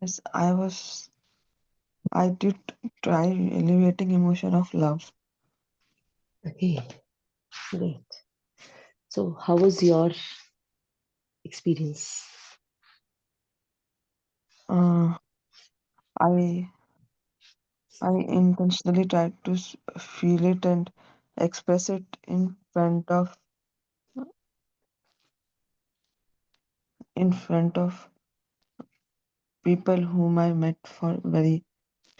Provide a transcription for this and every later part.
Yes, I did try elevating emotion of love. Okay, great. So, how was your experience? Uh, I I intentionally tried to feel it and express it in front of people whom I met for very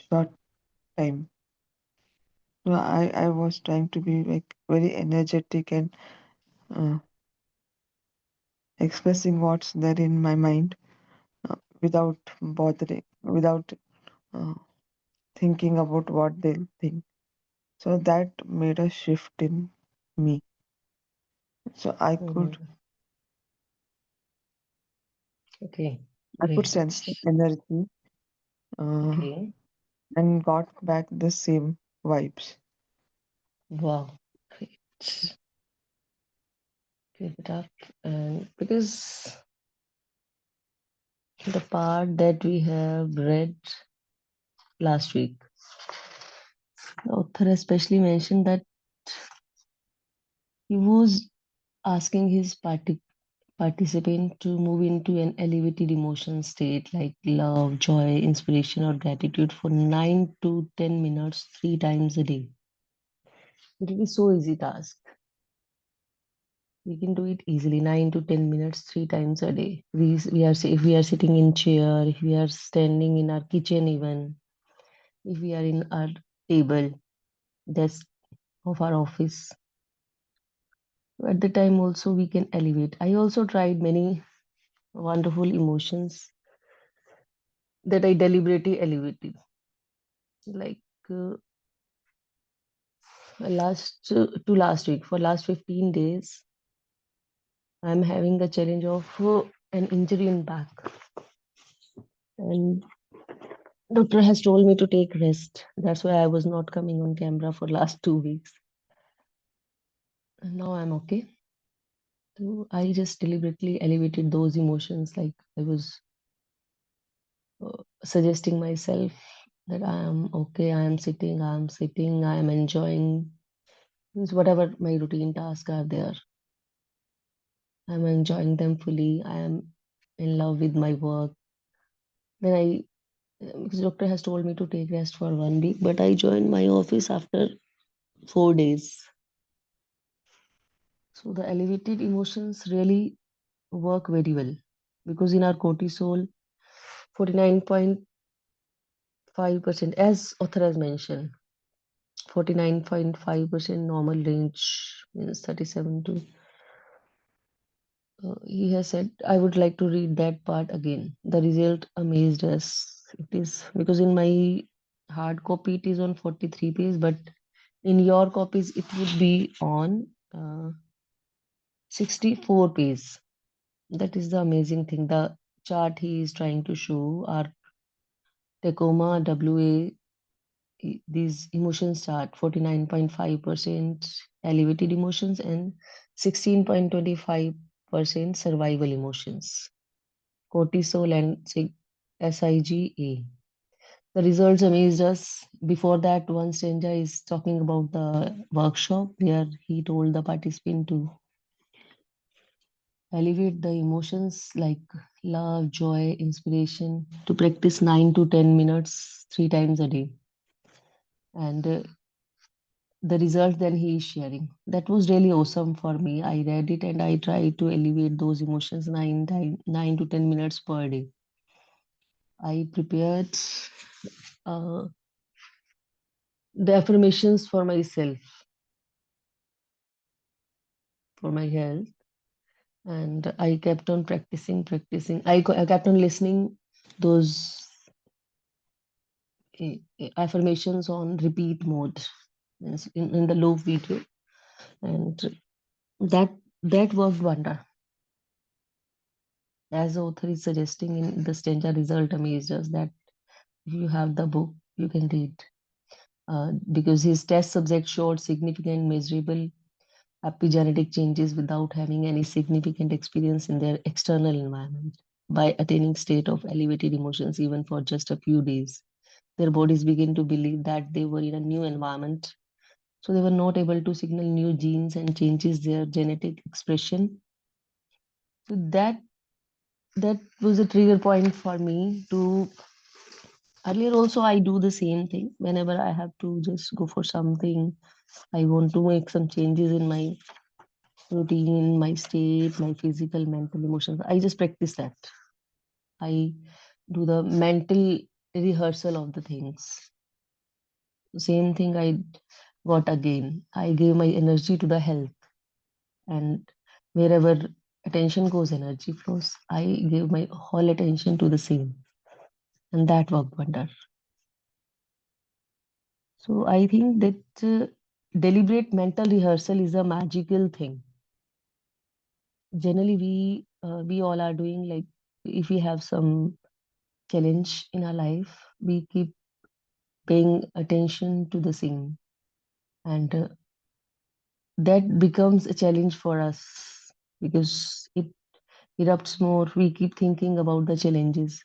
short time. So I was trying to be like very energetic and uh, expressing what's there in my mind without without uh, thinking about what they'll think. So that made a shift in me. So Mhm. Okay, I could great. sense the energy uh, Okay, and got back the same vibes. wow, great. Give it up. And because the part that we have read last week, the author especially mentioned that he was asking his participant to move into an elevated emotion state like love, joy, inspiration, or gratitude for 9 to 10 minutes, 3 times a day. It is so easy task. We can do it easily, 9 to 10 minutes, 3 times a day. If we are sitting in chair, if we are standing in our kitchen, even if we are in our table, desk of our office, at the time also we can elevate. I also tried many wonderful emotions that I deliberately elevated. Like last week, for last 15 days, I'm having the challenge of an injury in back, and doctor has told me to take rest. That's why I was not coming on camera for last 2 weeks. And now I'm okay. So I just deliberately elevated those emotions. Like I was suggesting myself that I am okay. I am enjoying means whatever my routine tasks are there. I'm enjoying them fully. I am in love with my work. Then because doctor has told me to take rest for 1 week, but I joined my office after 4 days. So the elevated emotions really work very well because in our cortisol, 49.5%, as author has mentioned, 49.5% normal range means 37 to. He has said, I would like to read that part again. The result amazed us. It is because in my hard copy it is on 43 pages, but in your copies it would be on 64 pages. That is the amazing thing. The chart he is trying to show are Tacoma WA. These emotions chart 49.5% elevated emotions and 16.25% survival emotions. Cortisol and SIGA. The results amazed us. Before that, one stranger is talking about the workshop where he told the participant to elevate the emotions like love, joy, inspiration to practice 9 to 10 minutes 3 times a day. And the result then he is sharing. That was really awesome for me. I read it and I tried to elevate those emotions 9 to 10 minutes per day. I prepared uh, the affirmations for myself, for my health, and I kept on practicing. I kept on listening those affirmations on repeat mode means in the low video, and that that worked wonder. As the author is suggesting in the stanza result amazed us that if you have the book, you can read. Because his test subject showed significant measurable epigenetic changes without having any significant experience in their external environment. by attaining state of elevated emotions even for just a few days. Their bodies begin to believe that they were in a new environment, so they were not able to signal new genes and changes their genetic expression. So that was a trigger point for me to earlier also I do the same thing whenever I have to just go for something. I want to make some changes in my routine, my state, my physical, mental, emotions. I just practice that. I do the mental rehearsal of the things. Same thing I got again. I gave my energy to the health, and wherever attention goes, energy flows. I gave my whole attention to the same, and that worked wonder. So I think that deliberate mental rehearsal is a magical thing. Generally, we all are doing like if we have some challenge in our life, we keep paying attention to the same, and that becomes a challenge for us because it erupts more. We keep thinking about the challenges.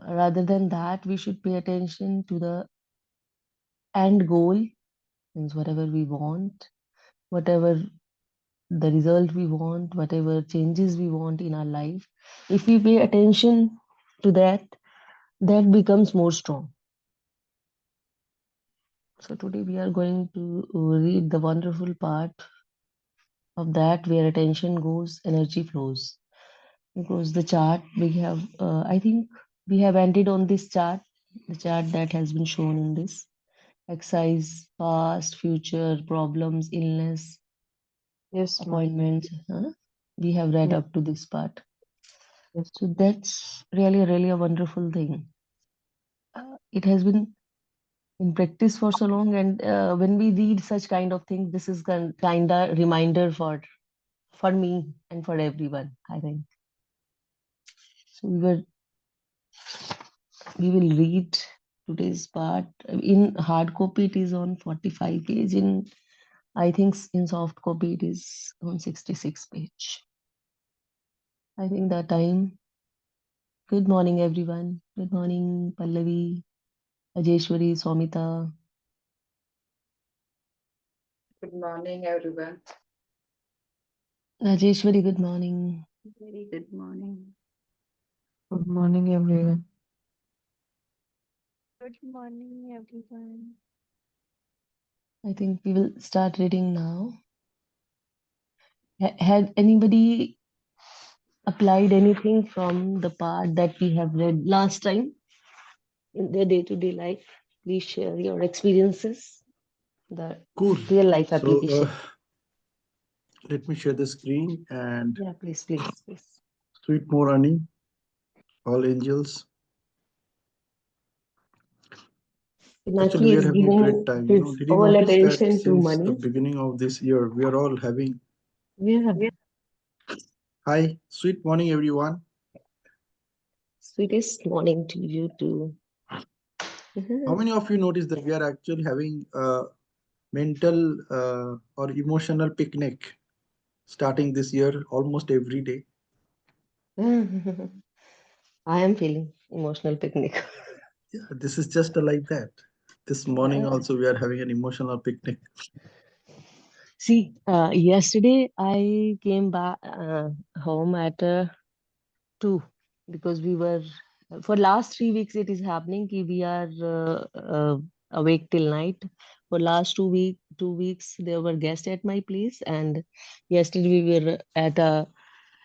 Rather than that, we should pay attention to the end goal, means whatever we want, whatever the result we want, whatever changes we want in our life. If we pay attention to that, that becomes more strong. So today we are going to read the wonderful part of that where attention goes, energy flows. Because the chart we have, I think we have ended on this chart, the chart that has been shown in this exercise, past, future, problems, illness, Yes, ma'am. appointments. We have read Yeah, up to this part. yes. So that's really a wonderful thing. It has been in practice for so long, and when we read such kind of things, this is kind of reminder for me and for everyone. I think so. We will read today's part. In hard copy, it is on 45 page. In I think in soft copy, it is on 66 page. I think that time. Good morning, everyone. Good morning, Pallavi, Ajeshwari, Somita. Good morning, everyone. Ajeshwari, good morning. Very good morning. Good morning, everyone. Good morning, everyone. I think we will start reading now. Had anybody applied anything from the part that we have read last time in their day-to-day life? Please share your experiences, the Cool. real life So application. let me share the screen and Yeah, please. sweet Morani, all angels. Actually, Pinaki we are is having a great giving time. his Did you all notice that attention to since the money. beginning of this year, we are all having Yeah, hi, sweet morning, everyone. sweetest morning to you too. How many of you noticed that we are actually having a mental or emotional picnic starting this year almost every day? I am feeling emotional picnic. Yeah, this is just like that. This morning Uh, also we are having an emotional picnic. See, yesterday I came back home at 2 because we were for last 3 weeks it is happening ki we are awake till night. For last 2 weeks there were guests at my place, and yesterday we were at a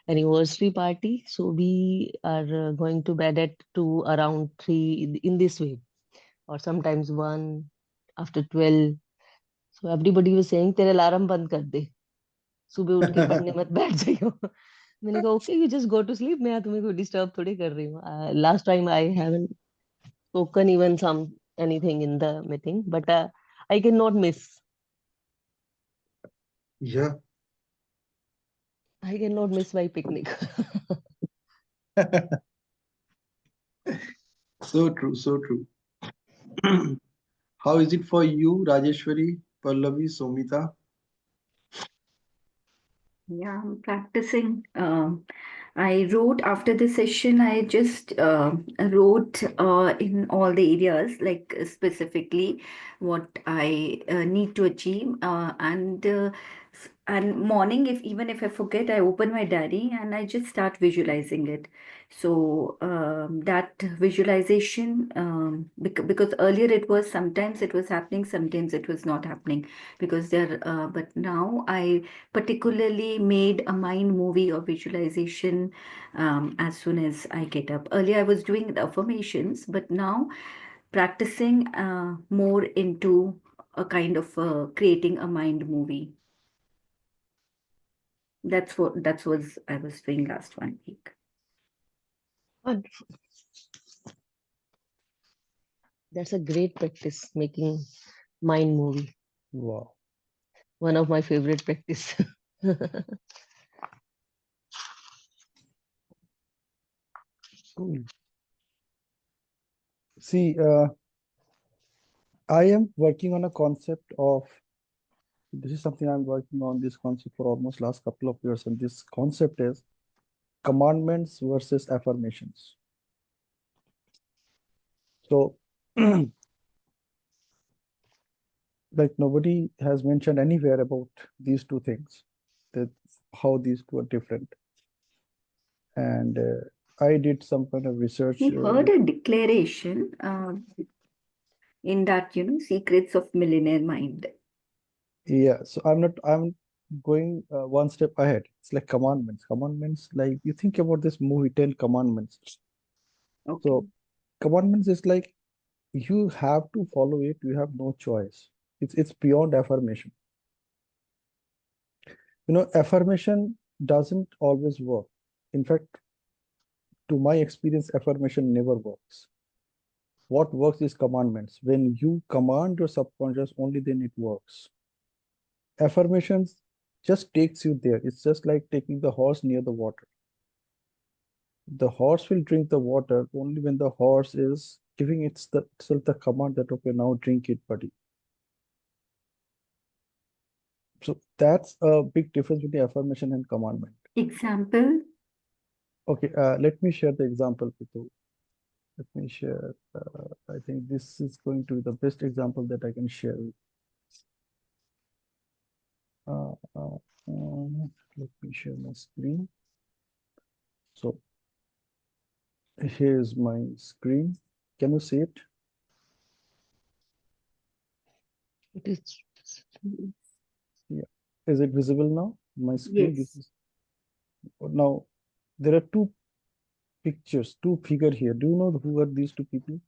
anniversary party, so we are going to bed at 2 around 3 in this way, or sometimes 1 after 12. So everybody was saying तेरे alarm बंद कर दे, सुबह उठ के पढ़ने मत बैठ जाइयो. मैंने कहा okay you just go to sleep, मैं तुम्हें कोई डिस्टर्ब थोड़ी कर रही हूँ. Last time I haven't spoken even some anything in the meeting, but I cannot miss. Yeah. I cannot miss my picnic. So true, so true. How is it for you, Rajeshwari, Pallavi, Somita? Yeah, I'm practicing I wrote after the session, I just wrote in all the areas, like specifically what I need to achieve. And morning, if even if I forget, I open my diary and I just start visualizing it. So that visualization, because earlier it was sometimes it was happening, sometimes it was not happening, because there. But now I particularly made a mind movie or visualization as soon as I get up. Earlier, I was doing the affirmations, but now practicing more into a kind of creating a mind movie. That's what I was doing last 1 week. Wonderful. That's a great practice, making mind movie. Wow. One of my favorite practice. Cool. See, I am working on a concept of this is something I'm working on this concept for almost last couple of years, and this concept is commandments versus affirmations. So, like nobody has mentioned anywhere about these two things, that how these two are different. And I did some kind of research. We heard a declaration in that, Secrets of Millionaire Mind. Yeah, so I'm going one step ahead. It's like commandments. Commandments, like you think about this movie, 10 Commandments. Okay. So, commandments is like you have to follow it, you have no choice. It's beyond affirmation. Affirmation doesn't always work. In fact, to my experience, affirmation never works. What works is commandments. When you command your subconscious, only then it works. Affirmations just takes you there. It's just like taking the horse near the water. The horse will drink the water only when the horse is giving itself the command that, okay, now drink it, buddy. So that's a big difference between affirmation and commandment. Example. Okay, let me share the example with you. Let me share. I think this is going to be the best example that I can share. Uh, uh, Let me share my screen. So here's my screen. Can you see it? It is. Yeah. Is it visible now? My screen. This Yes. is now. There are two pictures, two figure here. Do you know who are these two people?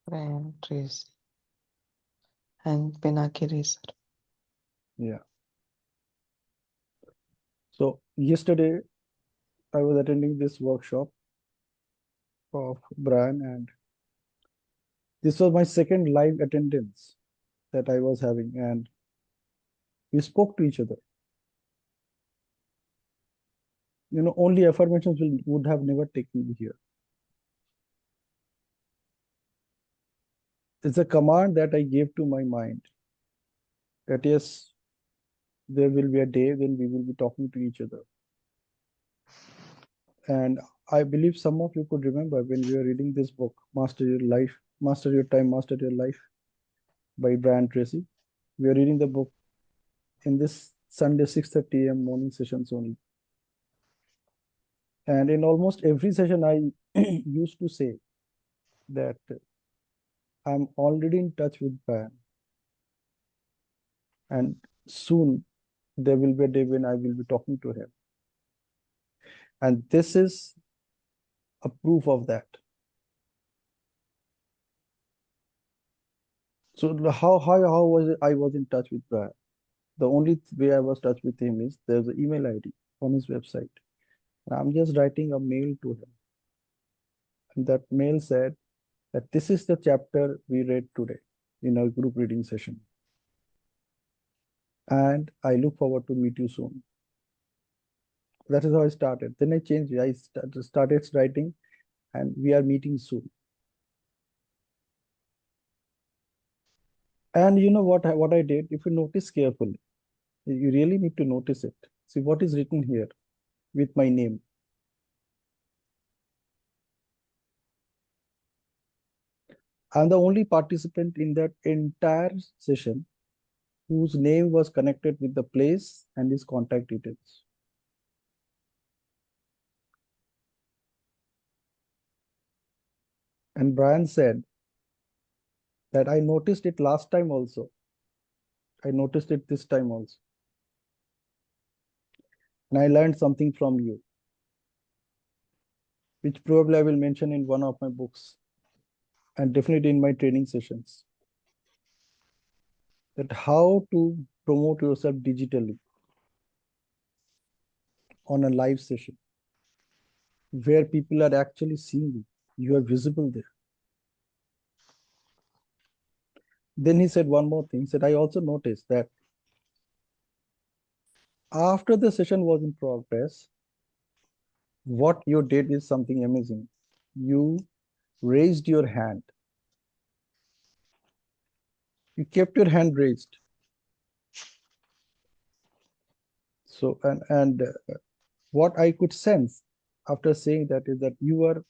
Brian Tracy and Pinaki Racer. Yeah. So yesterday I was attending this workshop of Brian, and this was my second live attendance that I was having, and we spoke to each other. Only affirmations would have never taken me here. It's a command that I gave to my mind that yes, there will be a day when we will be talking to each other. And I believe some of you could remember when we were reading this book, Master Your Life, Master Your Time, Master Your Life by Brian Tracy. We are reading the book in this Sunday 6:30 a.m. morning sessions only. And in almost every session, I used to say that I'm already in touch with Brian, and soon there will be a day when I will be talking to him. And this is a proof of that. So how was it I was in touch with Brian? The only way I was in touch with him is there's an email ID on his website. And I'm just writing a mail to him. And that mail said that this is the chapter we read today in our group reading session. And I look forward to meet you soon. That is how I started. Then I changed. I started writing, and we are meeting soon. And you know what I did? If you notice carefully, You really need to notice it. See what is written here with my name. I'm the only participant in that entire session whose name was connected with the place and his contact details. And Brian said that I noticed it last time also. I noticed it this time also. And I learned something from you, which probably I will mention in one of my books and definitely in my training sessions. That how to promote yourself digitally on a live session where people are actually seeing you. You are visible there. Then he said one more thing. He said, I also noticed that after the session was in progress, what you did is something amazing. You raised your hand. You kept your hand raised. So, and what I could sense after saying that is that you are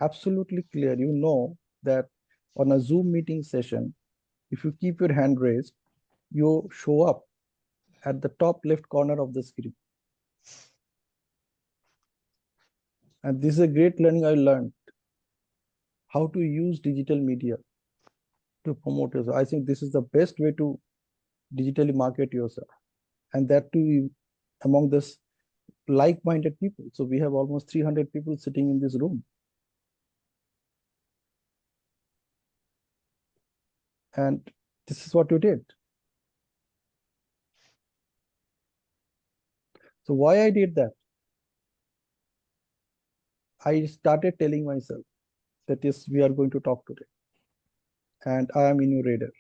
absolutely clear. You know that on a Zoom meeting session, if you keep your hand raised, you show up at the top left corner of the screen. And this is a great learning I learned how to use digital media to promote yourself. I think this is the best way to digitally market yourself, and that too among this like-minded people. So we have almost 300 people sitting in this room, and this is what you did. So why I did that? I started telling myself that yes, we are going to talk today, and I am in your radar.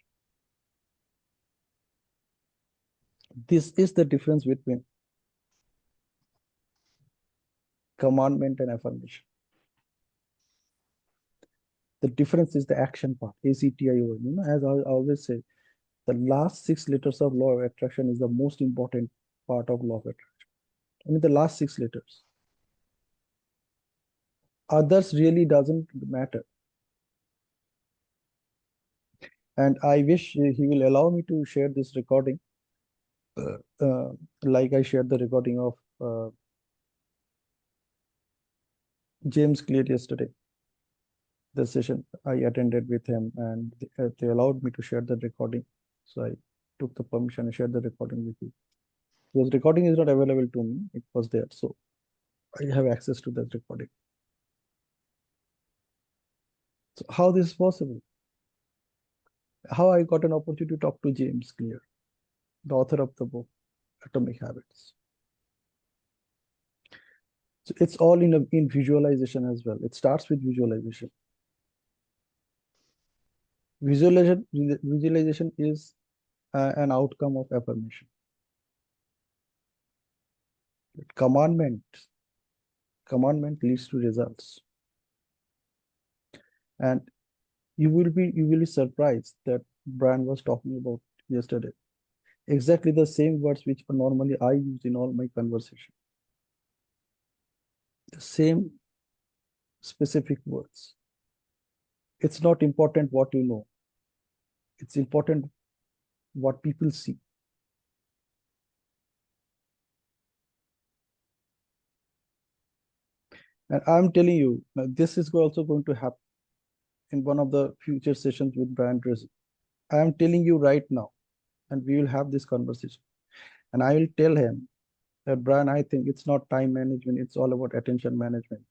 This is the difference between commandment and affirmation. The difference is the action part, ACTIO. As I always say, the last 6 letters of law of attraction is the most important part of law of attraction. I mean, the last 6 letters. Others really doesn't matter. And I wish he will allow me to share this recording, uh, like I shared the recording of James Clear yesterday, the session I attended with him, and they allowed me to share the recording. So I took the permission and shared the recording with you. Because recording is not available to me, it was there. So I have access to that recording. So how this is possible? How I got an opportunity to talk to James Clear, the author of the book Atomic Habits. So it's all in visualization as well. It starts with visualization. Visualization is an outcome of affirmation. Commandment commandment leads to results, and you will be surprised that Brian was talking about yesterday. Exactly the same words which normally I use in all my conversation. The same specific words. It's not important what you know. It's important what people see. And I'm telling you, now this is also going to happen in one of the future sessions with Brian Tracy. I am telling you right now, and we will have this conversation. And I will tell him that, Brian, I think it's not time management, it's all about attention management.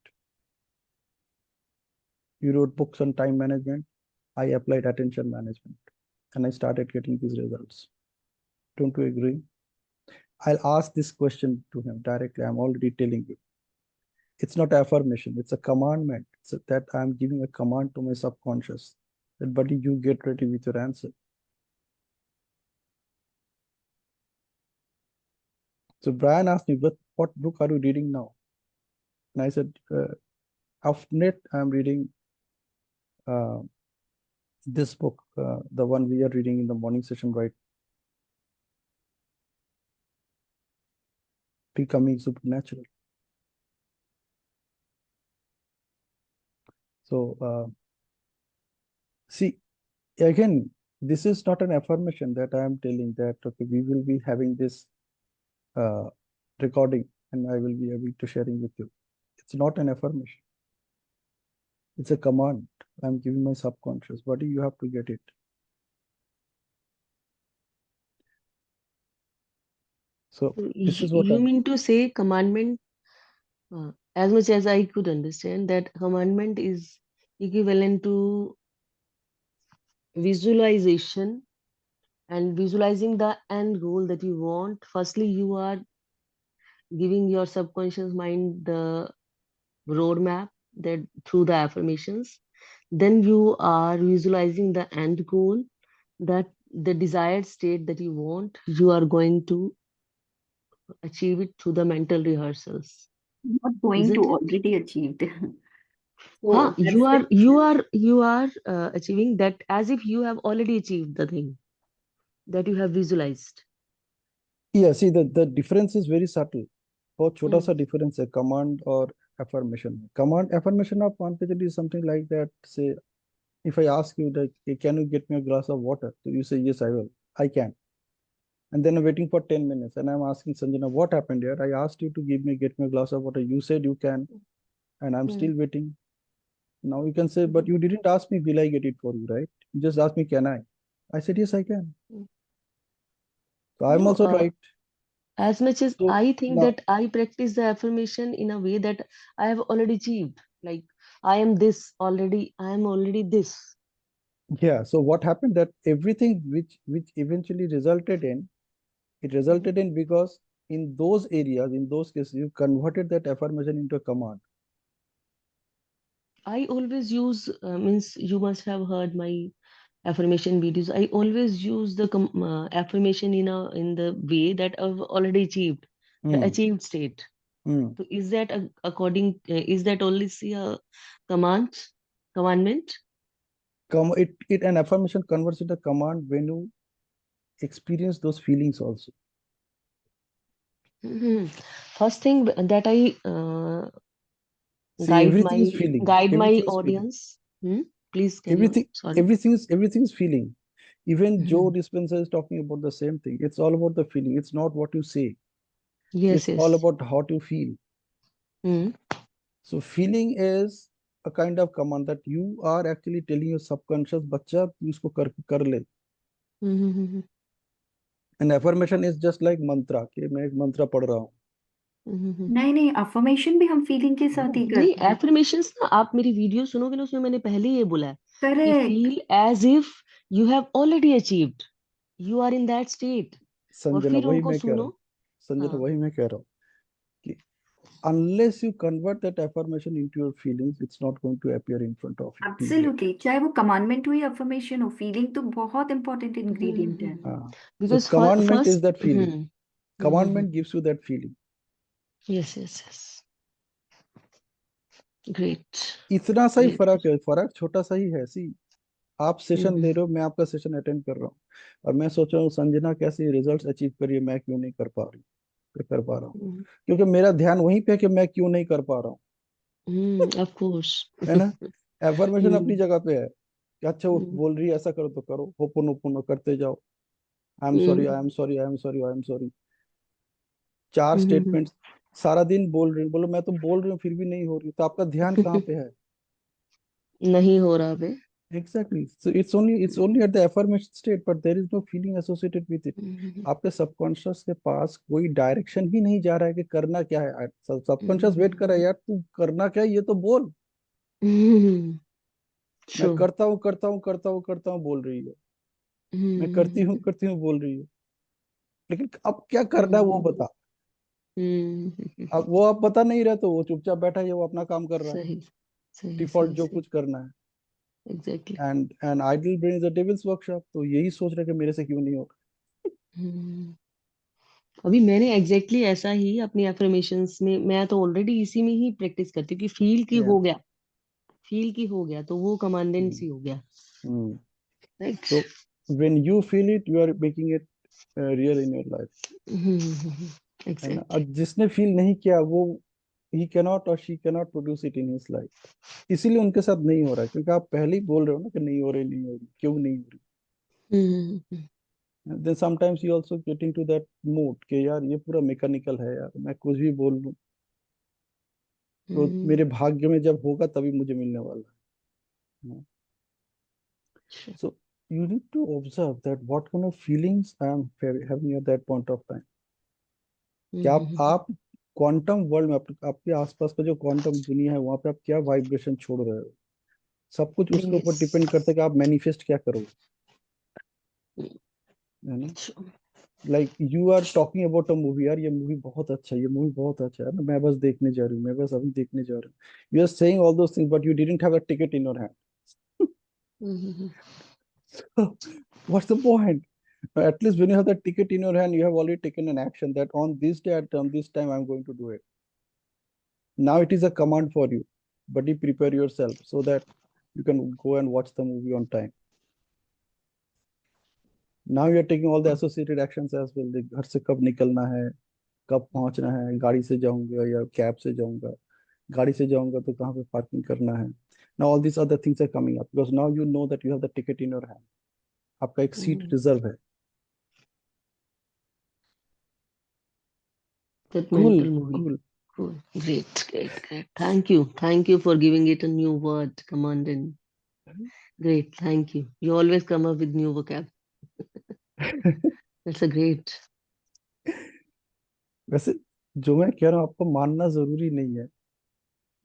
You wrote books on time management. I applied attention management and I started getting these results. Don't you agree? I'll ask this question to him directly. I'm already telling you. It's not affirmation, it's a commandment. So that I'm giving a command to my subconscious that, buddy, you get ready with your answer. So Brian asked me, what book are you reading now? And I said, of net, I'm reading uh, this book, the one we are reading in the morning session, right? becoming supernatural. So, see, again, this is not an affirmation that I am telling that, okay, we will be having this uh, recording and I will be able to sharing with you. It's not an affirmation. It's a command. I'm giving my subconscious. Body, you have to get it. So this is what You I'm. mean to say commandment, as much as I could understand, that commandment is equivalent to visualization and visualizing the end goal that you want. Firstly, you are giving your subconscious mind the roadmap that through the affirmations. Then you are visualizing the end goal, that the desired state that you want, you are going to achieve it through the mental rehearsals, Not going to isn't it? already achieved. Huh, So that's the you are achieving that as if you have already achieved the thing that you have visualized. Yeah, see, the difference is very subtle. बहुत छोटा Hmm. सा difference है command और affirmation. Command affirmation of confidence is something like that. Say, if I ask you that, "Hey, can you get me a glass of water?" So you say, "Yes, I will. I can." And then I'm waiting for 10 minutes and I'm asking Sanjana, "What happened here? I asked you to get me a glass of water. You said you can, and I'm Hmm. still waiting." Now you can say, "But Mhm. you didn't ask me, will I get it for you, right? You just asked me, can I?" I said, "Yes, I can." Mm. So I'm No, also right. as much as So I think now, that I practice the affirmation in a way that I have already achieved. Like I am this already, I am already this. yeah. So what happened that everything which eventually resulted in it Mhm. resulted in because in those areas, in those cases, you converted that affirmation into a command. I always use means you must have heard my affirmation videos. I always use the affirmation in the way that I've already achieved, the Hmm. achieved state. Hmm. So is that according? Is that only see a command commandment? It an affirmation converts into a command when you experience those feelings also. Mhm. First thing that I See, guide everything my is feeling. guide my Everything is feeling. audience. Hmm? Please carry on. Everything, Sorry. everything is feeling. Even Joe Mhm. Dispenza is talking about the same thing. It's all about the feeling. It's not what you say. Yes, It's all yes. about how you feel. Hmm. So feeling is a kind of command that you are actually telling your subconscious, बच्चा तू इसको कर ले. Mhm. And affirmation is just like mantra कि मैं एक मंत्र पढ़ रहा हूँ. Mhm. नहीं नहीं अफर्मेशन भी हम फीलिंग के साथ ही नहीं, करते हैं एफर्मेशंस ना आप मेरी वीडियो सुनोगे ना, उसमें मैंने पहले ये बोला है कि correct feel as if you have already achieved, you are in that state, और संजना फिर वही उनको मैं कह रहा सुनो. हूँ. संजना हाँ. वही मैं कह रहा हूँ कि unless you convert that affirmation into your feelings, it's not going to appear in front of you absolutely immediately. चाहे वो कमांडमेंट हो या अफर्मेशन हो फीलिंग तो बहुत इंपॉर्टेंट इंग्रेडिएंट है So because commandment is first. that feeling. Commandment gives you that feeling. Yes yes yes. Great. इतना सा ही ग्रेट. फर्क है. फर्क छोटा सा ही है. सी, आप सेशन ले रहे हो, मैं आपका सेशन अटेंड कर रहा हूँ और मैं सोच रहा हूँ संजना कैसे रिजल्ट्स अचीव करिए, मैं क्यों नहीं कर पा रही, कर पा रहा हूँ. क्योंकि मेरा ध्यान वहीं पे है कि मैं क्यों नहीं कर पा रहा हूँ. Of course. है ना. एफर्मेशन अपनी जगह पे है कि अच्छा वो बोल रही है ऐसा करो तो करो, होपुनो करते जाओ. I am sorry, I am sorry, I am sorry, I am sorry. चार स्टेटमेंट सारा दिन बोल रही हूँ. बोलो मैं तो बोल रही हूँ फिर भी नहीं हो रही, तो आपका ध्यान कहाँ पे है. नहीं हो रहा बे. Exactly. So it's only at the affirmation state, but there is no feeling associated with it. आपके सबकॉन्शियस के पास कोई डायरेक्शन ही नहीं जा रहा है कि करना क्या है. सबकॉन्शियस वेट कर रहा है, यार तू करना क्या है ये तो बोल. मैं ट्रू. करता हूँ करता हूँ करता हूँ करता हूँ बोल रही है. मैं करती हूँ बोल रही है. लेकिन अब क्या करना है वो बता. अब वो आप बता नहीं रहे तो वो चुपचाप बैठा है, वो अपना काम कर रहा है. सही सही डिफॉल्ट सही जो सही. कुछ करना है. Exactly. And idol brain is a devils workshop. तो यही सोच रहे कि मेरे से क्यों नहीं होगा. अभी मैंने एग्जैक्टली ऐसा ही अपनी एफर्मेशंस में, मैं तो ऑलरेडी इसी में ही प्रैक्टिस करती हूँ कि फील की Yeah. हो गया, फील की हो गया तो वो कमांडेंस ही हो गया. Mm. Right. So when you feel it, you are making it real in your life. है ना। Exactly. और जिसने फील नहीं किया वो ही कैनॉट और she cannot produce it in his life. इसीलिए उनके साथ नहीं हो रहा है, क्योंकि आप पहले ही बोल रहे हो ना कि नहीं हो रही, नहीं हो रही, क्यों नहीं हो Mm-hmm. रही। Then sometimes you also getting to that mood कि यार ये पूरा मैकेनिकल है यार, मैं कुछ भी बोल लूं तो Mm-hmm. मेरे भाग्य में जब होगा तभी मुझे मिलने वाला है। Sure. So you need to observe that what kind of feelings I am having at that point of time. कि Mm-hmm. आप क्वांटम वर्ल्ड में आपके आसपास का जो क्वांटम दुनिया है वहां पे आप क्या वाइब्रेशन छोड़ रहे हो, सब कुछ उसके ऊपर डिपेंड करता Yes. है कि आप मैनिफेस्ट क्या करोगे, Mm, है ना। sure. Like you are talking about a movie, यार ये मूवी बहुत अच्छा है, ये मूवी बहुत अच्छा है ना, मैं बस देखने जा रही हूँ, मैं बस अभी देखने जा रही हूँ। You are saying all those things but you didn't have a ticket in your hand. Mm-hmm. What's the point? At least when you have the ticket in your hand, you have already taken an action that on this day at on this time I'm going to do it. Now it is a command for you. Buddy, prepare yourself so that you can go and watch the movie on time. Now you are taking all the associated actions as well. घर से कब निकलना है, कब पहुंचना है, गाड़ी से जाऊंगा या कैब से जाऊंगा, गाड़ी से जाऊंगा तो कहाँ पे पार्किंग करना है। Now all these other things are coming up because now you know that you have the ticket in your hand. आपका एक सीट Mm. रिजर्व है। That cool mental movie. Cool. Cool. Great, great, great. Thank you. Thank you for giving it a new word, commandant. Great. Thank you. You always come up with new vocab. That's a great. वैसे जो मैं कह रहा हूँ आपको मानना जरूरी नहीं है।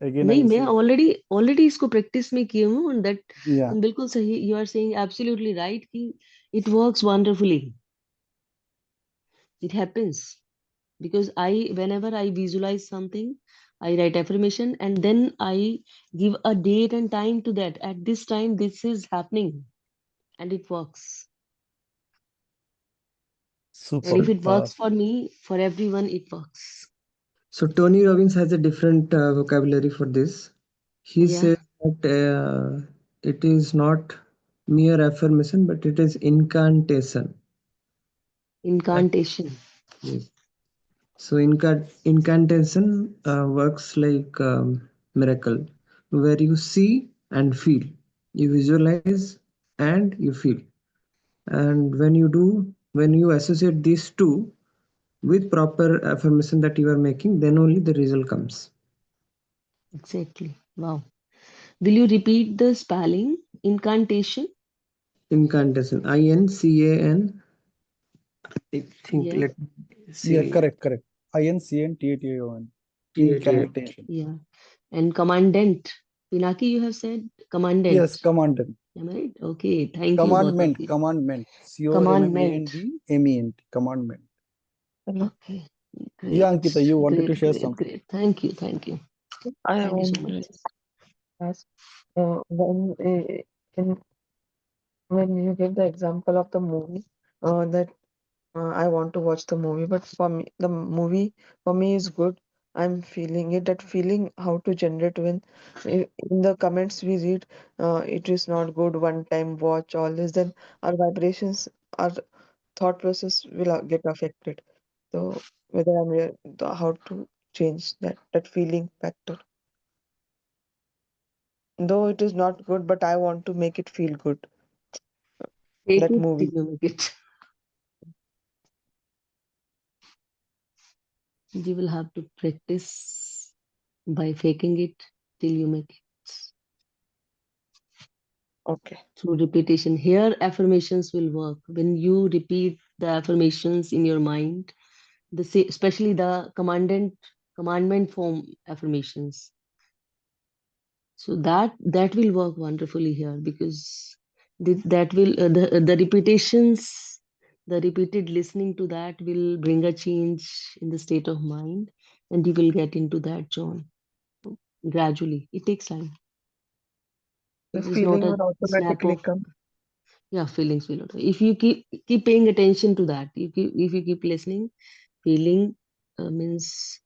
अगेन नहीं, आई मैं से ऑलरेडी ऑलरेडी इसको प्रैक्टिस में की हूँ दैट। या तुम बिल्कुल सही, you are saying absolutely right कि it works wonderfully. It happens because whenever I visualize something, I write affirmation and then I give a date and time to that. At this time this is happening, and it works. And super. if it works for me, for everyone it works. So Tony Robbins has a different vocabulary for this. He Yeah. says that it is not mere affirmation, but it is incantation. Like, Incantation. yes. So incantation works like miracle, where you see and feel, you visualize and you feel. And when you associate these two with proper affirmation that you are making, then only the result comes. Exactly. Wow. Will you repeat the spelling? Incantation. Incantation, INCAN. I think, Yeah. let me या see. Correct correct, INCANTATON, TATA. incantation। Yeah. And commandant. Pinaki, you have said yes commandant. Commandant, Am I right? Okay. Thank you, both of commandment you. Commandment, Commandment. COMMANDMENT, commandment. Hello. Okay. Yeah, Great. Ankita, you wanted to Great. share Great. something. Great. Thank you. Thank you. I Thank you want so much. to ask in when you give the example of the movie that I want to watch the movie, but for me, the movie for me is good. I'm feeling it. That feeling how to generate when in the comments we read it is not good. One time watch all this, then our vibrations, our thought process will get affected. So whether I'm how to change that feeling factor, though it is not good, but I want to make it feel good. Take That it till movie. you make it. You will have to practice by faking it till you make it. Okay. Through repetition. Here, affirmations will work. When you repeat the affirmations in your mind, especially the commandment form affirmations. So that will work wonderfully here because that will the repetitions, the repeated listening to that will bring a change in the state of mind, and you will get into that zone gradually. It takes time. The It is not feeling a will snap automatically of, come. yeah, feelings will not. If you keep paying attention to that, if you keep listening, feeling means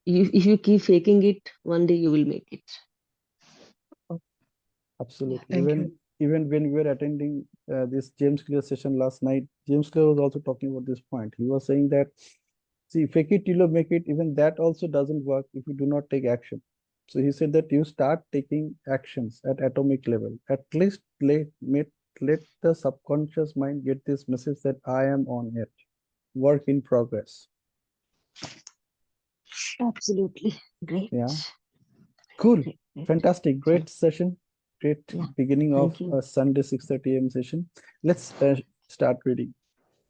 if you keep faking it, one day you will make it. Oh, Yeah. Absolutely. thank you. Even when we were attending this James Clear session last night, James Clear was also talking about this point. He was saying that See, fake it till you make it, even that also doesn't work if you do not take action. So he said that you start taking actions at atomic level. At least let the subconscious mind get this message that I am on it. Work in progress. Absolutely. Great. Yeah. Cool. Great. Great. Fantastic. So, Great session. Great yeah, beginning of thank you. a Sunday 6:30 a.m. session. Let's start reading.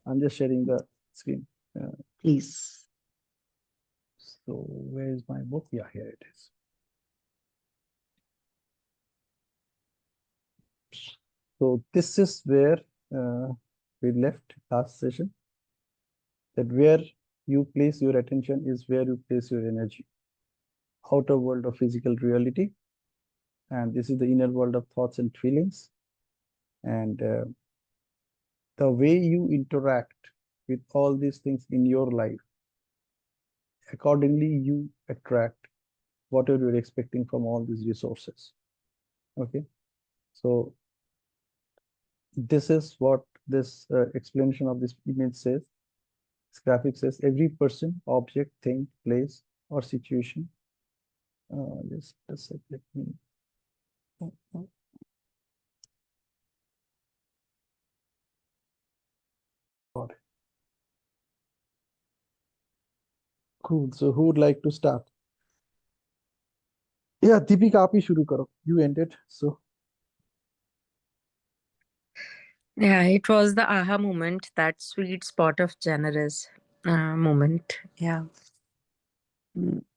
I'm just sharing the screen. Uh, Please. so where is my book? Yeah, here it is. So this is where we left last session. That where you place your attention is where you place your energy. Outer world of physical reality, and this is the inner world of thoughts and feelings. And the way you interact with all these things in your life, accordingly you attract whatever you're expecting from all these resources. Okay, so this is what this explanation of this image says. This graphic says every person, object, thing, place, or situation. Just a sec, let me. Got it. Cool. So who would like to start? Yeah, Deepika, आप ही शुरू करो. You ended, so Yeah, it was the aha moment, that sweet spot of generous moment. Yeah.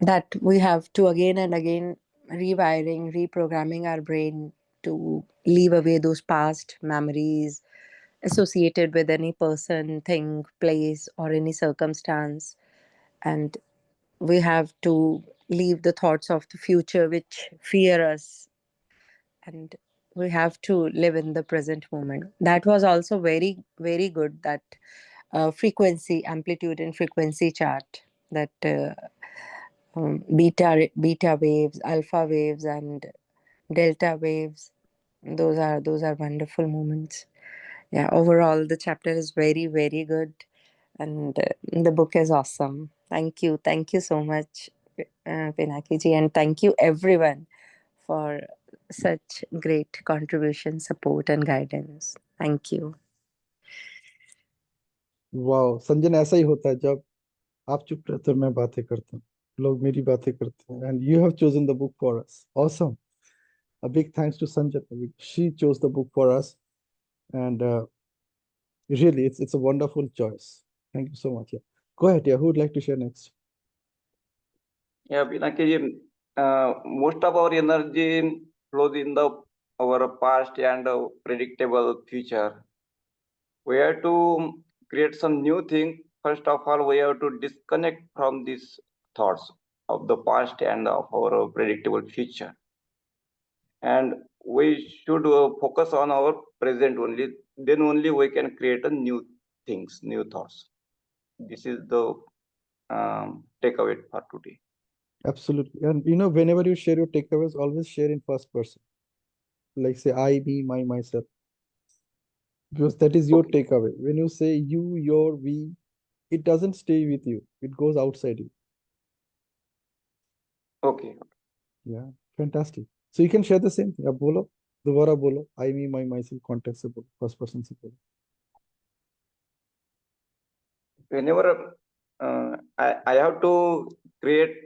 That we have to again and again rewiring, reprogramming our brain to leave away those past memories associated with any person, thing, place, or any circumstance. And we have to leave the thoughts of the future which fear us, and we have to live in the present moment. That was also very, very good, that frequency, amplitude and frequency chart, that beta waves, alpha waves, and delta waves. Those are wonderful moments. Yeah, overall the chapter is very, very good, and the book is awesome. Thank you so much, Pinaki ji, and thank you everyone for such great contribution, support, and guidance. Thank you. वाह संजन, ऐसा ही होता है जब आप चुप रहते हो मैं बातें करता हूँ, लोग मेरी बातें करते हैं, and you have chosen the book for us. Awesome. A big thanks to Sanjana. She chose the book for us, and really, it's a wonderful choice. Thank you so much. Yeah. Go ahead. Yeah. Who would like to share next? Yeah, Pinaki, most of our energy flows in the our past and predictable future. We have to create some new thing. First of all, we have to disconnect from these thoughts of the past and of our predictable future, and we should focus on our present only. Then only we can create a new things, new thoughts. This is the takeaway for today. Absolutely. And whenever you share your takeaways, always share in first person. Like say I, me, my, myself. Because that is your Okay. takeaway. When you say you, your, we, it doesn't stay with you. It goes outside you. Okay. Yeah. Fantastic. So you can share the same thing. अब बोलो, दोबारा बोलो. I, me, my, myself, context से बोलो. First person से बोलो. Whenever I have to create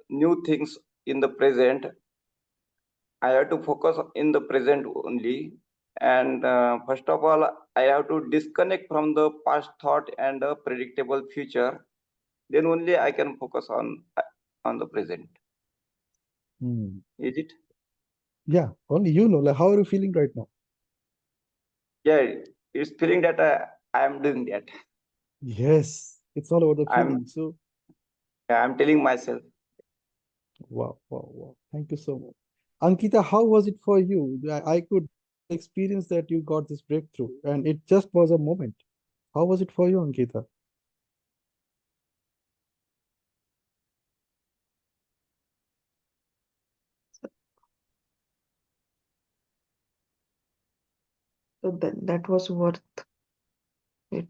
new things in the present, I have to focus in the present only. And first of all, I have to disconnect from the past thought and the predictable future. Then only I can focus on the present. Hmm. Is it? Yeah. Only you know. Like, how are you feeling right now? Yeah, it's feeling that I am doing that. Yes. It's all about the I'm feeling. So, I'm telling myself. wow, wow, wow. Thank you so much. Ankita, how was it for you? I could experience that you got this breakthrough, and it just was a moment. How was it for you, Ankita? So that was worth it.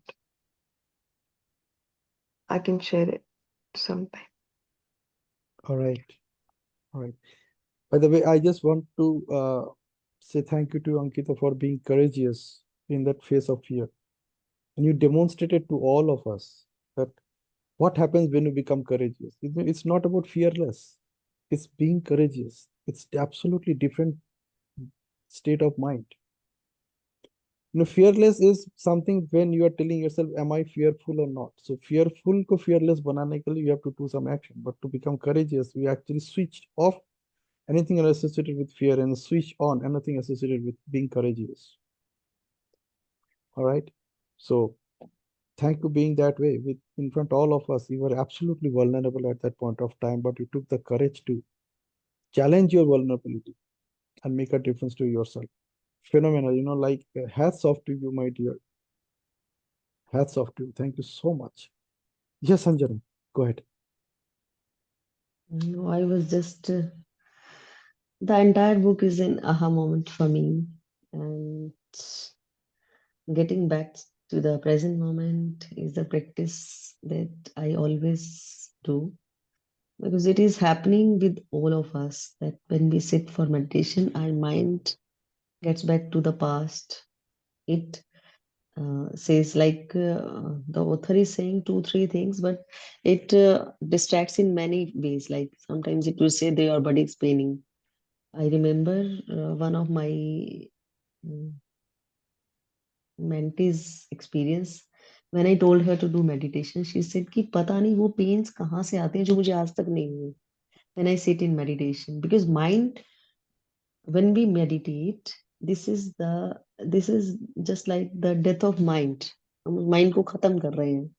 I can share it. sometime. All right. All right. By the way, I just want to say thank you to Ankita for being courageous in that face of fear. And you demonstrated to all of us that what happens when you become courageous. It's not about fearless, it's being courageous. It's absolutely different state of mind. Fearless is something when you are telling yourself, am I fearful or not? So fearful ko fearless banane ke liye you have to do some action. But to become courageous, we actually switch off anything associated with fear and switch on anything associated with being courageous. All right. So thank you being that way with in front all of us. You were absolutely vulnerable at that point of time, but you took the courage to challenge your vulnerability and make a difference to yourself. Phenomenal. Like hats off to you, my dear. Hats off to you. Thank you so much. Yes, Sanjana, go ahead. No, I was just the entire book is an aha moment for me, and getting back to the present moment is the practice that I always do, because it is happening with all of us that when we sit for meditation, our mind gets back to the past. It says like the author is saying two three things, but it distracts in many ways. Like sometimes it will say your body is paining. I remember one of my mm, mentees experience. When I told her to do meditation, she said कि पता नहीं वो pains कहाँ से आते हैं जो मुझे आज तक नहीं हुए when I sit in meditation. Because mind, when we meditate, this is just like the death of mind. हम माइंड को खत्म कर रहे हैं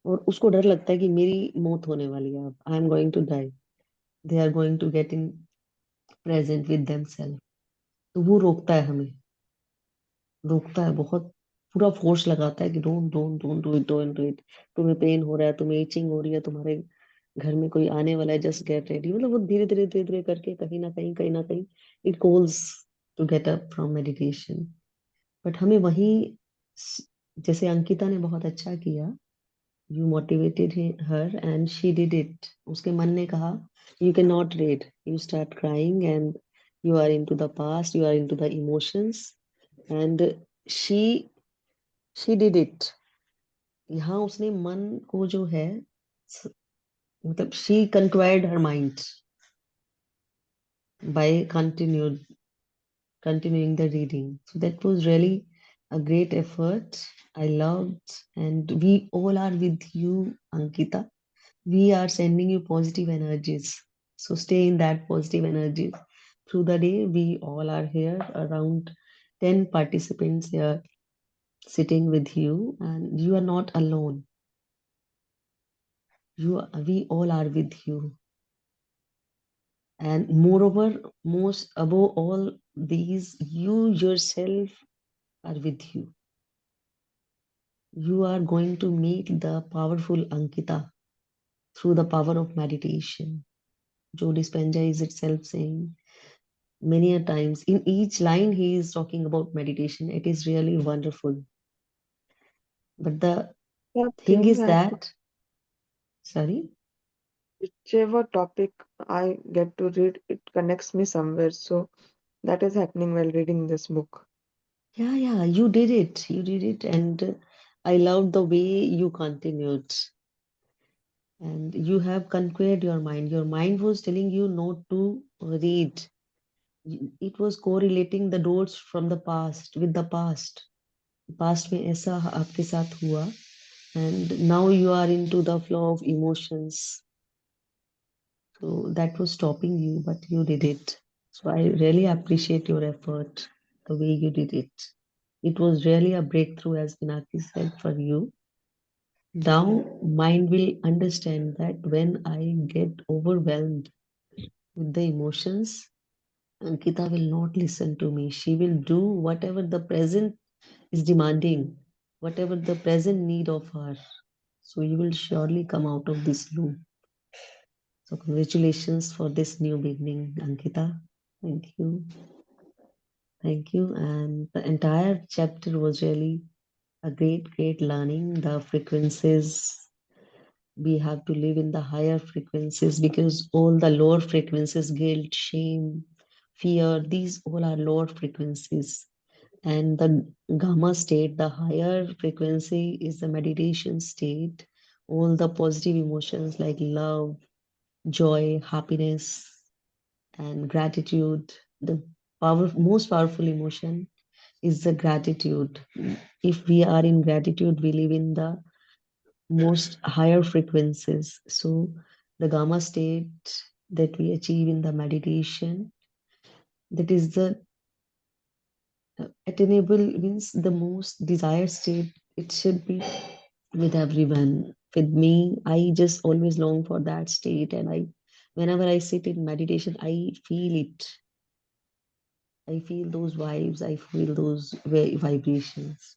और उसको डर लगता है कि मेरी मौत होने वाली है, अब I am going to die, they are going to get in present with themselves. तो वो रोकता है हमें, रोकता है बहुत, पूरा फोर्स लगाता है कि don't don't don't do it, don't do it, तुम्हें पेन हो रहा है, तुम्हें इचिंग हो रही है, तुम्हारे घर में कोई आने वाला है, जस्ट गेट रेडी। मतलब वो धीरे धीरे धीरे धीरे करके कहीं ना कहीं it goals to get up from meditation. But हमें वहीं जैसे अंकिता ने बहुत अच्छा किया, you motivated her and she did it. उसके मन ने कहा you can not read, you start crying and you are into the past, you are into the emotions and she she did it. यहाँ उसने मन को जो है मतलब she controlled her mind by continuing the reading. So that was really a great effort. I loved, and we all are with you, Ankita. We are sending you positive energies. So stay in that positive energies through the day. We all are here, around 10 participants here sitting with you, and you are not alone. We all are with you. And moreover, most above all these, you yourself are with you. You are going to meet the powerful Ankita through the power of meditation. Joe Dispenza is itself saying many a times, in each line he is talking about meditation. It is really wonderful. But the Yeah, thing thing is I that, sorry, whichever topic I get to read, it connects me somewhere. So that is happening while reading this book. yeah, you did it. You did it. And I loved the way you continued. And you have conquered your mind. Your mind was telling you not to read. It was correlating the dots from the past with the past. Past में ऐसा आपके साथ हुआ, and now you are into the flow of emotions. So that was stopping you, but you did it. So I really appreciate your effort, the way you did it. It was really a breakthrough, as Pinaki said, for you. Now, mind will understand that when I get overwhelmed with the emotions, Ankita will not listen to me. She will do whatever the present is demanding, whatever the present need of her. So you will surely come out of this loop. So congratulations for this new beginning, Ankita. Thank you. Thank you. And the entire chapter was really a great learning. The frequencies we have to live in the higher frequencies, because all the lower frequencies, guilt, shame, fear, these all are lower frequencies. And the gamma state, the higher frequency, is the meditation state. All the positive emotions like love, joy, happiness, and gratitude. The most powerful emotion is the gratitude. If we are in gratitude, we live in the most higher frequencies. So the gamma state that we achieve in the meditation, that is the attainable, means the most desired state. It should be with everyone. With me, I just always long for that state, and whenever I sit in meditation, I feel it. I feel those vibes. I feel those vibrations.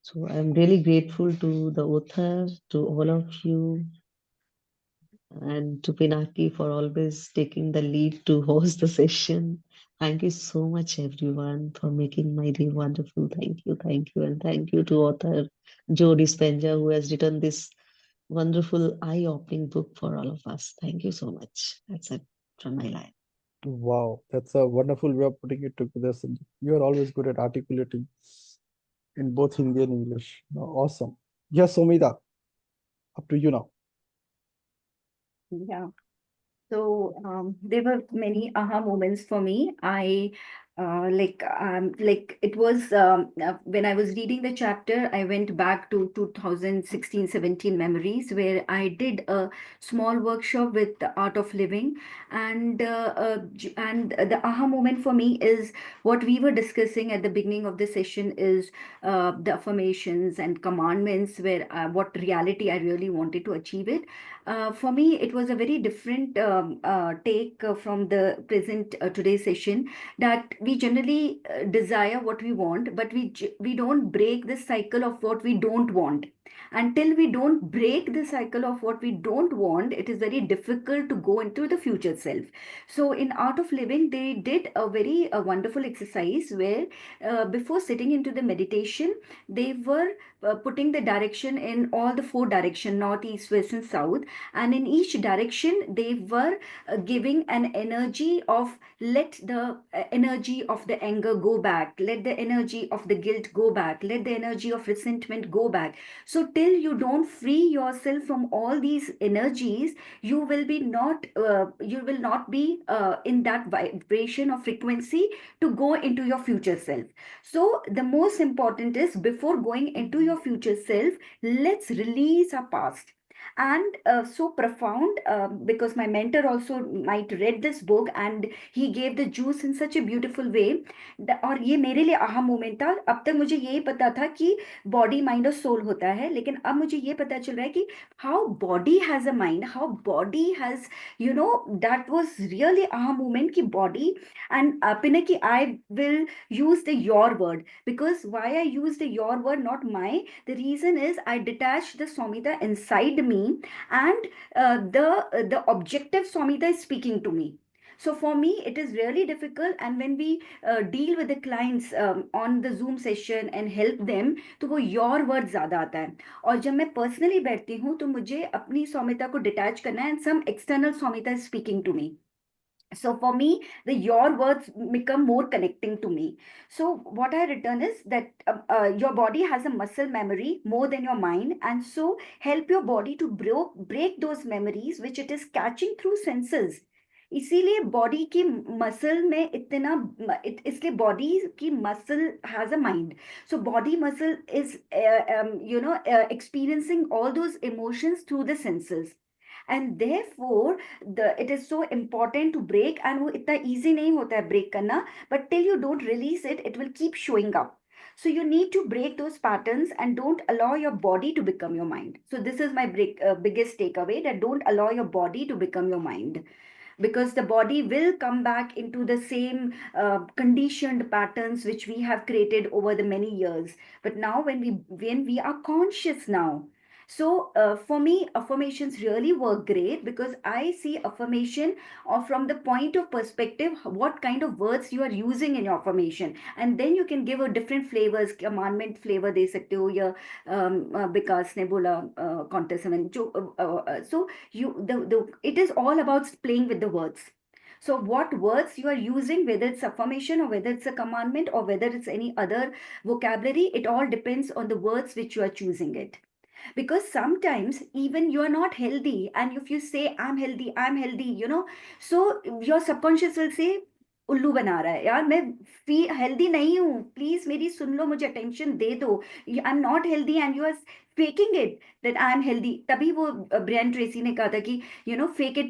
So I'm really grateful to the author, to all of you, and to Pinaki for always taking the lead to host the session. Thank you so much, everyone, for making my day wonderful. Thank you, and thank you to author Joe Dispenza, who has written this wonderful, eye-opening book for all of us. Thank you so much. That's it from my line. Wow, that's a wonderful way of putting it together, Sanjay. You are always good at articulating in both Hindi and English. Awesome. Yes, Somida, up to you now. Yeah. So there were many aha moments for me. Like it was when I was reading the chapter, I went back to 2016-17 memories where I did a small workshop with the art of living, and the aha moment for me is what we were discussing at the beginning of the session is the affirmations and commandments, where what reality I really wanted to achieve it. For me, it was a very different take from the present today's session, that we generally desire what we want, but we don't break the cycle of what we don't want. Until we don't break the cycle of what we don't want, it is very difficult to go into the future self. So in Art of Living, they did a very wonderful exercise where before sitting into the meditation, they were putting the direction in all the four direction, north, east, west, and south, and in each direction they were giving an energy of, let the energy of the anger go back, let the energy of the guilt go back, let the energy of resentment go back. So till you don't free yourself from all these energies, you will not be in that vibration or frequency to go into your future self. So the most important is, before going into your future self, let's release our past. And so profound, because my mentor also might read this book, and he gave the juice in such a beautiful way. और ये मेरे लिए aha moment था. अब तक मुझे यही पता था कि बॉडी माइंड और सोल होता है, लेकिन अब मुझे ये पता चल रहा है कि how body has a mind, how body has, you know, that was really aha moment की body. And Pinaki, I will use the your word, because why I use the your word, not my. The reason is I detach the Somita inside me, and the objective Somita is speaking to me. So for me, it is really difficult. And when we deal with the clients on the Zoom session and help them, तो वो your word ज़्यादा आता है. और जब मैं personally बैठती हूँ, तो मुझे अपनी सौम्यता को detach करना है, and some external Saumyata is speaking to me. So for me, the your words become more connecting to me. So what I return is that your body has a muscle memory more than your mind, and so help your body to break those memories which it is catching through senses. इसीलिए body की muscle में इतना इसलिए body की muscle has a mind. So body muscle is experiencing all those emotions through the senses, and therefore it is so important to break. And वो इतना easy नहीं होता है break करना, but till you don't release it, it will keep showing up. So you need to break those patterns and don't allow your body to become your mind. So this is my biggest takeaway, that don't allow your body to become your mind, because the body will come back into the same conditioned patterns which we have created over the many years. But now when we are conscious now, So for me, affirmations really work great because I see affirmation or from the point of perspective, what kind of words you are using in your affirmation. And then you can give a different flavors, commandment flavor दे सकते हो या विकास ने बोला contest में जो so you the it is all about playing with the words. So what words you are using, whether it's affirmation or whether it's a commandment or whether it's any other vocabulary, it all depends on the words which you are choosing it. Because sometimes even you are not healthy, and if you say I'm healthy, so your subconscious will say उल्लू बना रहा है यार, मैं healthy नहीं हूँ, please मेरी सुन लो, मुझे अटेंशन दे दो, I am not healthy and you are faking it that I am healthy. तभी वो ब्रायन ट्रेसी ने कहा था कि fake it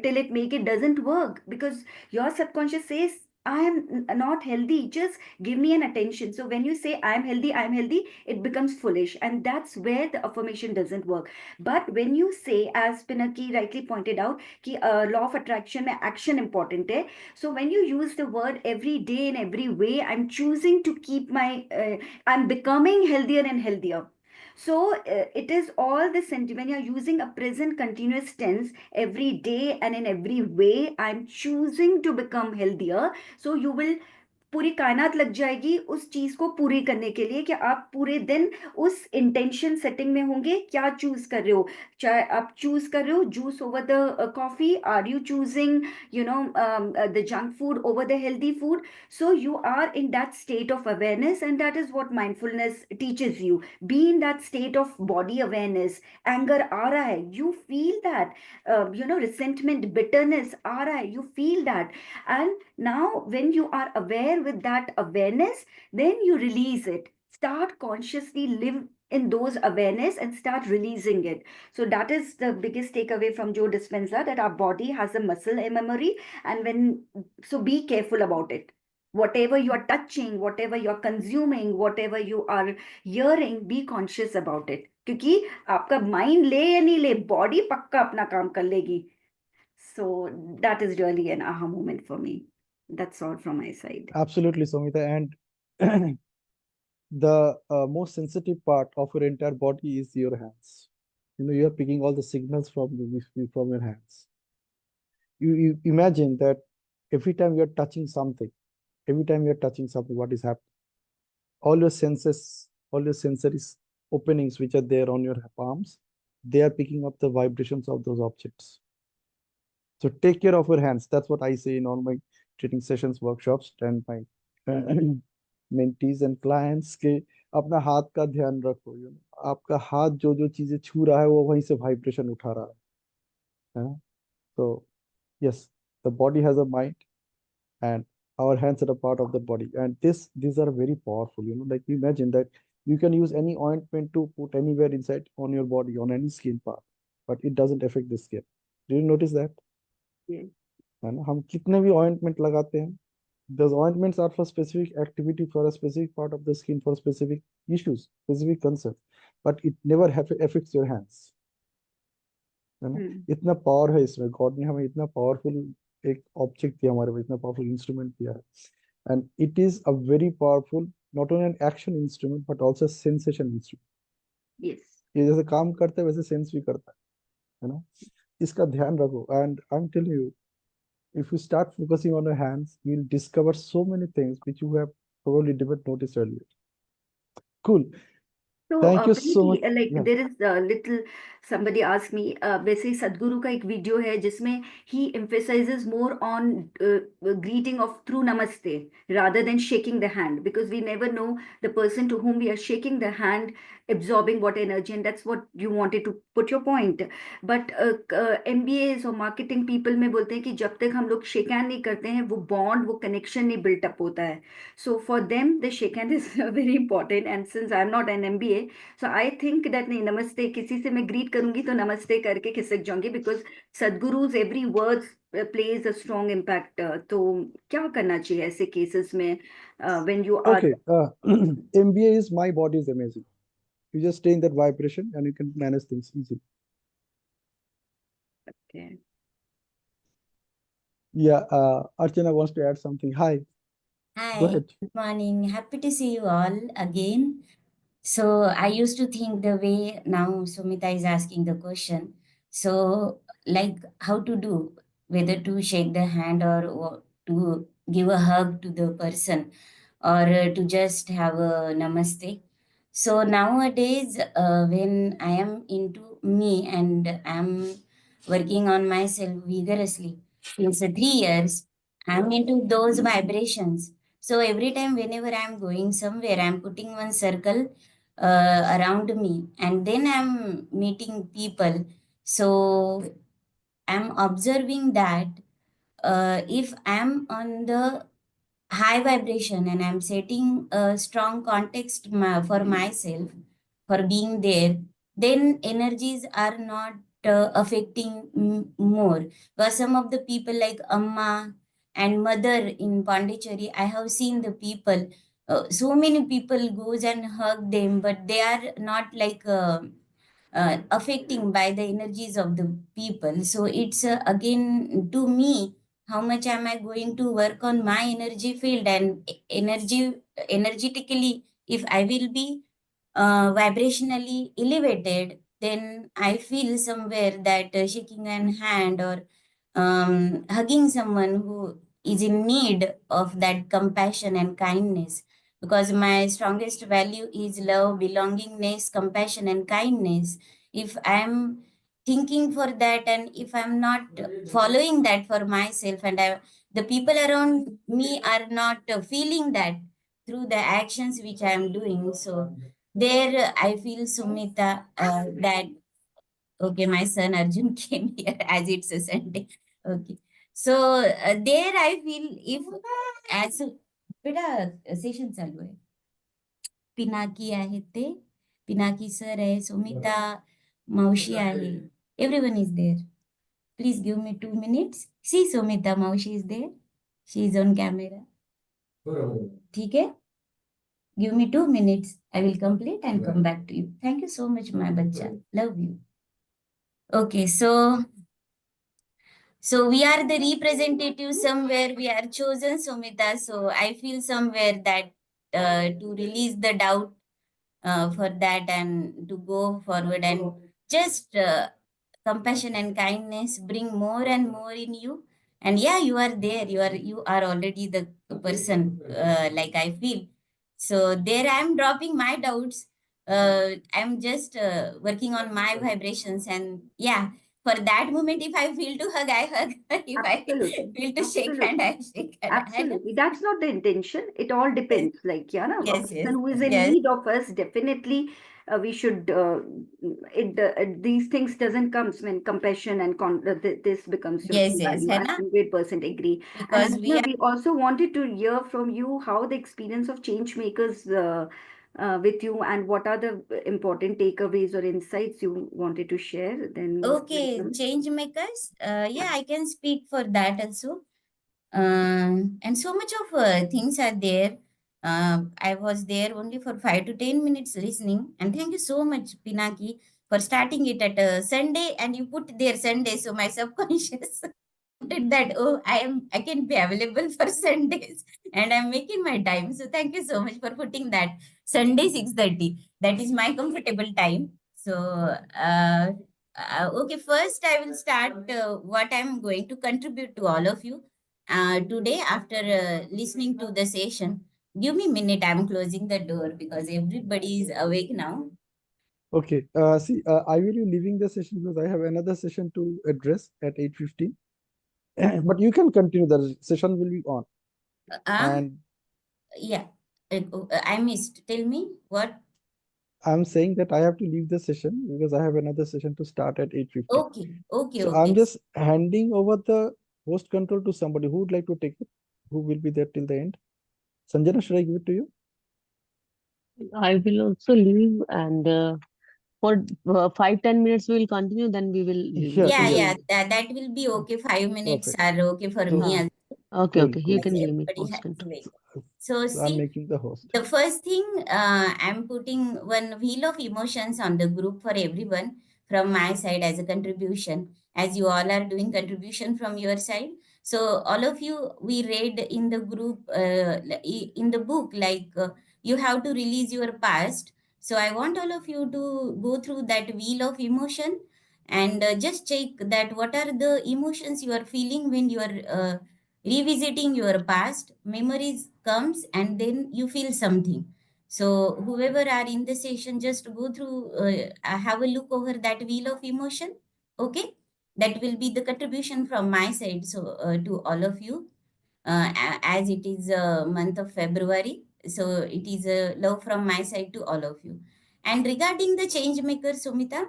till it make it doesn't work because your subconscious says I am not healthy. Just give me an attention. So when you say I am healthy, it becomes foolish, and that's where the affirmation doesn't work. But when you say, as Pinaki rightly pointed out, कि law of attraction में action important है. So when you use the word every day in every way, I'm choosing to keep my, I'm becoming healthier and healthier. So it is all the sentiment. When you're using a present continuous tense every day and in every way, I'm choosing to become healthier. So you will पूरी कायनात लग जाएगी उस चीज को पूरी करने के लिए कि आप पूरे दिन उस इंटेंशन सेटिंग में होंगे. क्या चूज कर रहे हो? चाहे आप चूज कर रहे हो juice over the coffee, are you choosing the junk food over the healthy food? So you are in that state of awareness, and that is what mindfulness teaches you. Be in that state of body awareness. Anger aa raha hai, you feel that. Resentment, bitterness aa raha hai, you feel that. And now when you are aware with that awareness, then you release it. Start consciously live in those awareness and start releasing it. So that is the biggest takeaway from Joe Dispenza, that our body has a muscle memory. And so be careful about it. Whatever you are touching, whatever you are consuming, whatever you are hearing, be conscious about it. क्योंकि आपका mind ले या नहीं ले, body पक्का अपना काम कर लेगी. So that is really an aha moment for me. That's all from my side. Absolutely, Somita. And the most sensitive part of your entire body is your hands. You are picking all the signals from your hands. You imagine that every time you're touching something, what is happening? All your senses, all your sensory openings which are there on your palms, they are picking up the vibrations of those objects. So take care of your hands. That's what I say in all my training sessions, workshops, and my mentees and clients के अपना हाथ का ध्यान रखो. आपका हाथ जो जो चीजें छू रहा है वो वहीं से वाइब्रेशन उठा रहा है ना? So yes, the body has a mind, and our hands are a part of the body, and these are very powerful. Like imagine that you can use any ointment to put anywhere inside on your body, on any skin part, but it doesn't affect the skin. Do you notice that? Yes. है ना? हम कितने भी ointment लगाते हैं, those ointments are for specific activity, for a specific part of the skin, for specific issues, specific concerns, but it never affects your hands. है ना? इतना पावर है इसमें. गॉड ने हमें इतना पावरफुल एक ऑब्जेक्ट दिया, हमारे पास इतना पावरफुल इंस्ट्रूमेंट दिया है, and it is a very powerful, not only an action instrument but also sensation instrument. Yes. ये जैसे काम करता है वैसे सेंस भी करता है ना? इसका ध्यान रखो. And I am telling you, if you start focusing on your hands, you'll discover so many things which you have probably never noticed earlier. Cool. So, Thank you so Pinky, much. like Yeah. there is a little, somebody asked me, वैसे ही सदगुरु का एक video है जिसमें he emphasizes more on greeting of through namaste rather than shaking the hand, because we never know the person to whom we are shaking the hand absorbing what energy, and that's what you wanted to put your point. But MBAs और marketing people में बोलते हैं कि जब तक हम लोग shake hand नहीं करते हैं वो bond, वो connection नहीं built up होता है. So for them, the shake hand is very important. And since I'm not an MBA, so I think that नहीं, नमस्ते किसी से मैं greet करूंगी तो नमस्ते करके खिसक जाऊंगी, because Sadhguru's every word plays a strong impact. तो क्या करना चाहिए ऐसे cases में when you are Okay. MBA is my body is amazing. You just stay in that vibration and you can manage things easily. okay. Yeah. Archana wants to add something. Hi. Go Hi, ahead. good morning. Happy to see you all again. So I used to think the way now Sumita is asking the question. So, like how to do, whether to shake the hand or to give a hug to the person or to just have a namaste. So nowadays, when I am into me and I'm working on myself vigorously since 3 years, I'm into those vibrations. So every time, whenever I'm going somewhere, I'm putting one circle around me, and then I'm meeting people. So I'm observing that if I'm on the high vibration and I'm setting a strong context for myself for being there, then energies are not affecting more. But some of the people like Amma and Mother in Pondicherry, I have seen the people. So many people goes and hug them, but they are not like affecting by the energies of the people. So it's again to me, how much am I going to work on my energy field and energetically, if I will be vibrationally elevated, then I feel somewhere that shaking an hand or hugging someone who is in need of that compassion and kindness, because my strongest value is love, belongingness, compassion, and kindness. If I'm thinking for that, and if I'm not following that for myself, and the people around me are not feeling that through the actions which I am doing, so there I feel, Sumita, that okay, my son Arjun came here as it's a Sunday. Okay. So there I feel, if as बेटा session चालू आहे, पिनाकी आहे ते, Pinaki sir आहे, सुमिता मावशी आहे, everyone is there. Please give me 2 minutes. See, Sumita Maushi is there. She is on camera. ठीक है? Give me 2 minutes. I will complete and come back to you. Thank you so much, my bacha. Love you. Okay, so we are the representative somewhere. We are chosen, Sumita. So I feel somewhere that to release the doubt for that and to go forward and just compassion and kindness bring more and more in you. And yeah, you are there. You are already the person. Like I feel. So there I am dropping my doubts. I'm just working on my vibrations, and yeah, for that moment, if I feel to hug, I hug. If Absolutely. I feel to shake hand, I shake hand. Absolutely. That's not the intention. It all depends. Like, yeah, a Yes, person who is in yes, need of us, definitely we should, these things doesn't comes when compassion and this becomes your yes, true yes, value. है I ना? 100% agree. And Because we Ananya, are, we also wanted to hear from you how the experience of change makers with you, and what are the important takeaways or insights you wanted to share. Then okay, welcome. change makers. Yeah, I can speak for that also. And so much of things are there. I was there only for 5 to 10 minutes listening. And thank you so much, Pinaki, for starting it at a Sunday. And you put there Sunday, so my subconscious noted that, oh, I can be available for Sundays, and I'm making my time. So thank you so much for putting that Sunday 6:30. That is my comfortable time. So okay, first I will start what I'm going to contribute to all of you today after listening to the session. Give me a minute. I'm closing the door because everybody is awake now. Okay. See, I will be leaving the session because I have another session to address at 8:15. But you can continue. The session will be on. And Yeah, I missed. Tell me what. I'm saying that I have to leave the session because I have another session to start at 8:15. Okay, okay, So I'm okay. just handing over the host control to somebody who would like to take it, who will be there till the end. Sanjana, should I give it to you? I will also leave, and for 5-10 minutes we will continue. Then we will leave. Yeah, Yes. yeah, that will be okay. 5 minutes Perfect. are okay for So me Ah, as okay, cool, okay. You cool, as can cool. give me everybody host has control. way. So, So so I'm see, making the host. the first thing, I'm putting one wheel of emotions on the group for everyone from my side as a contribution, as you all are doing contribution from your side. So all of you, we read in the group, in the book, like you have to release your past. So I want all of you to go through that wheel of emotion and just check that what are the emotions you are feeling when you are revisiting your past. Memories comes and then you feel something. So whoever are in the session, just go through, have a look over that wheel of emotion. Okay, that will be the contribution from my side. So to all of you, as it is a month of February, so it is a love from my side to all of you. And regarding the change maker, Sumita,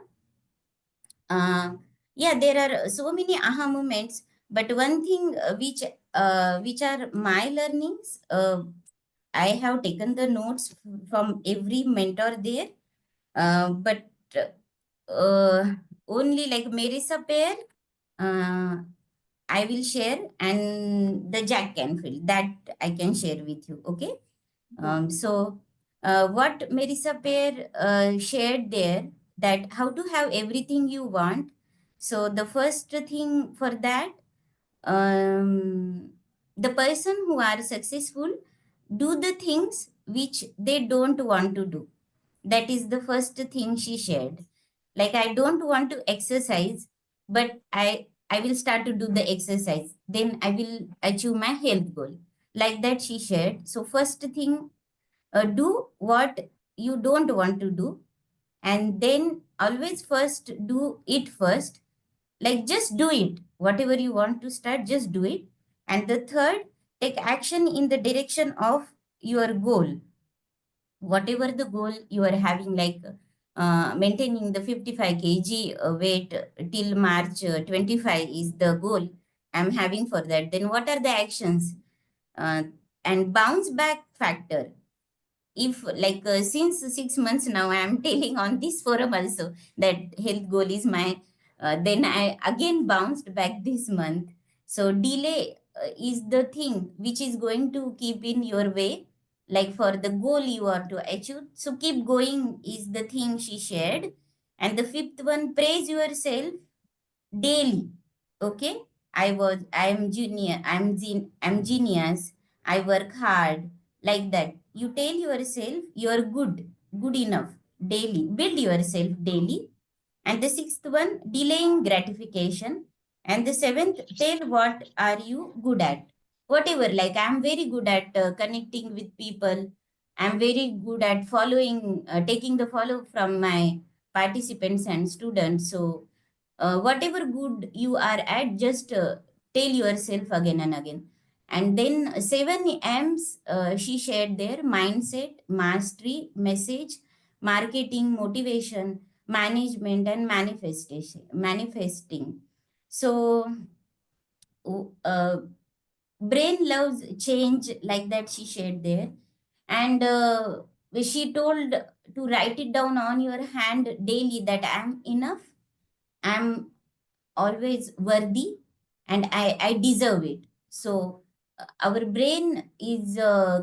yeah, there are so many aha moments, but one thing which are my learnings, I have taken the notes from every mentor there, but uh, only like Marisa pair, uh, I will share, and the Jack Canfield that I can share with you. Okay. So what Marisa pair shared there, that how to have everything you want. So the first thing for that, um, the person who are successful do the things which they don't want to do. That is the first thing she shared. Like, I don't want to exercise, but I will start to do the exercise, then I will achieve my health goal. Like that she shared. So first thing, do what you don't want to do, and then always first do it first. Like, just do it, whatever you want to start, just do it. And the third, take action in the direction of your goal, whatever the goal you are having. Like maintaining the 55 kg weight till March 25 is the goal I'm having for that. Then what are the actions? uh, and bounce back factor. If like since 6 months now I am telling on this forum also that health goal is my, then I again bounced back this month. So delay is the thing which is going to keep in your way, like for the goal you want to achieve. So keep going is the thing she shared. And the fifth one, praise yourself daily. Okay, I am junior, I'm genius, I work hard. Like that you tell yourself you're good enough daily. Build yourself daily. And the sixth one, delaying gratification. And the seventh, tell what are you good at. Whatever, like I'm very good at connecting with people, I'm very good at following, taking the follow from my participants and students. So whatever good you are at, just tell yourself again and again. And then 7 M's she shared there: mindset, mastery, message, marketing, motivation, management, and manifesting. So uh, brain loves change, like that she shared there. And she told to write it down on your hand daily, that I'm enough, I'm always worthy, and I deserve it. So our brain is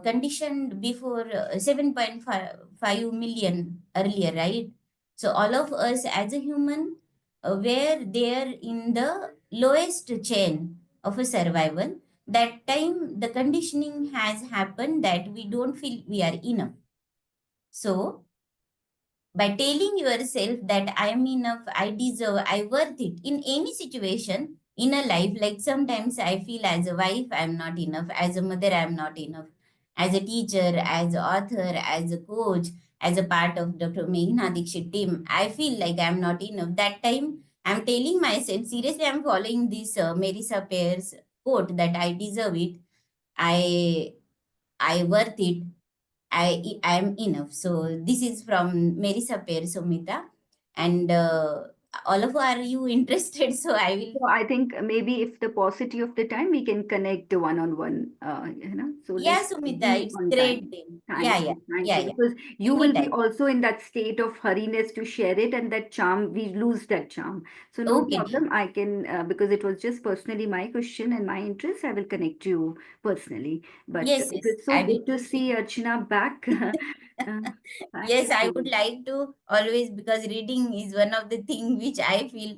conditioned before 7.5 million earlier, right? So all of us as a human were there in the lowest chain of a survival. That time the conditioning has happened that we don't feel we are enough. So by telling yourself that I am enough, I deserve, I worth it in any situation in a life. Like sometimes I feel as a wife, I'm not enough. As a mother, I'm not enough. As a teacher, as an author, as a coach, as a part of Dr. Meghna Dikshit team, I feel like I'm not enough. That time, I'm telling myself, seriously, I'm following this Marisa Pear's quote that I deserve it. I I worth it. I am enough. So this is from Marisa Pair Sumita. And all of are you interested? So I will. So I think maybe if the paucity of the time, we can connect one-on-one, so Yeah, let's Sumita, be it's on great time. then. Yeah, Thank yeah, you. Thank yeah, you. yeah. Because you will be Anytime. also in that state of hurriness to share it, and that charm, we lose that charm. So no Okay. problem. I can, because it was just personally my question and my interest, I will connect you personally. But Yes, it yes. is so I will. good to see Archana back. Thank Yes, you I so would much. like to always, because reading is one of the thing which I feel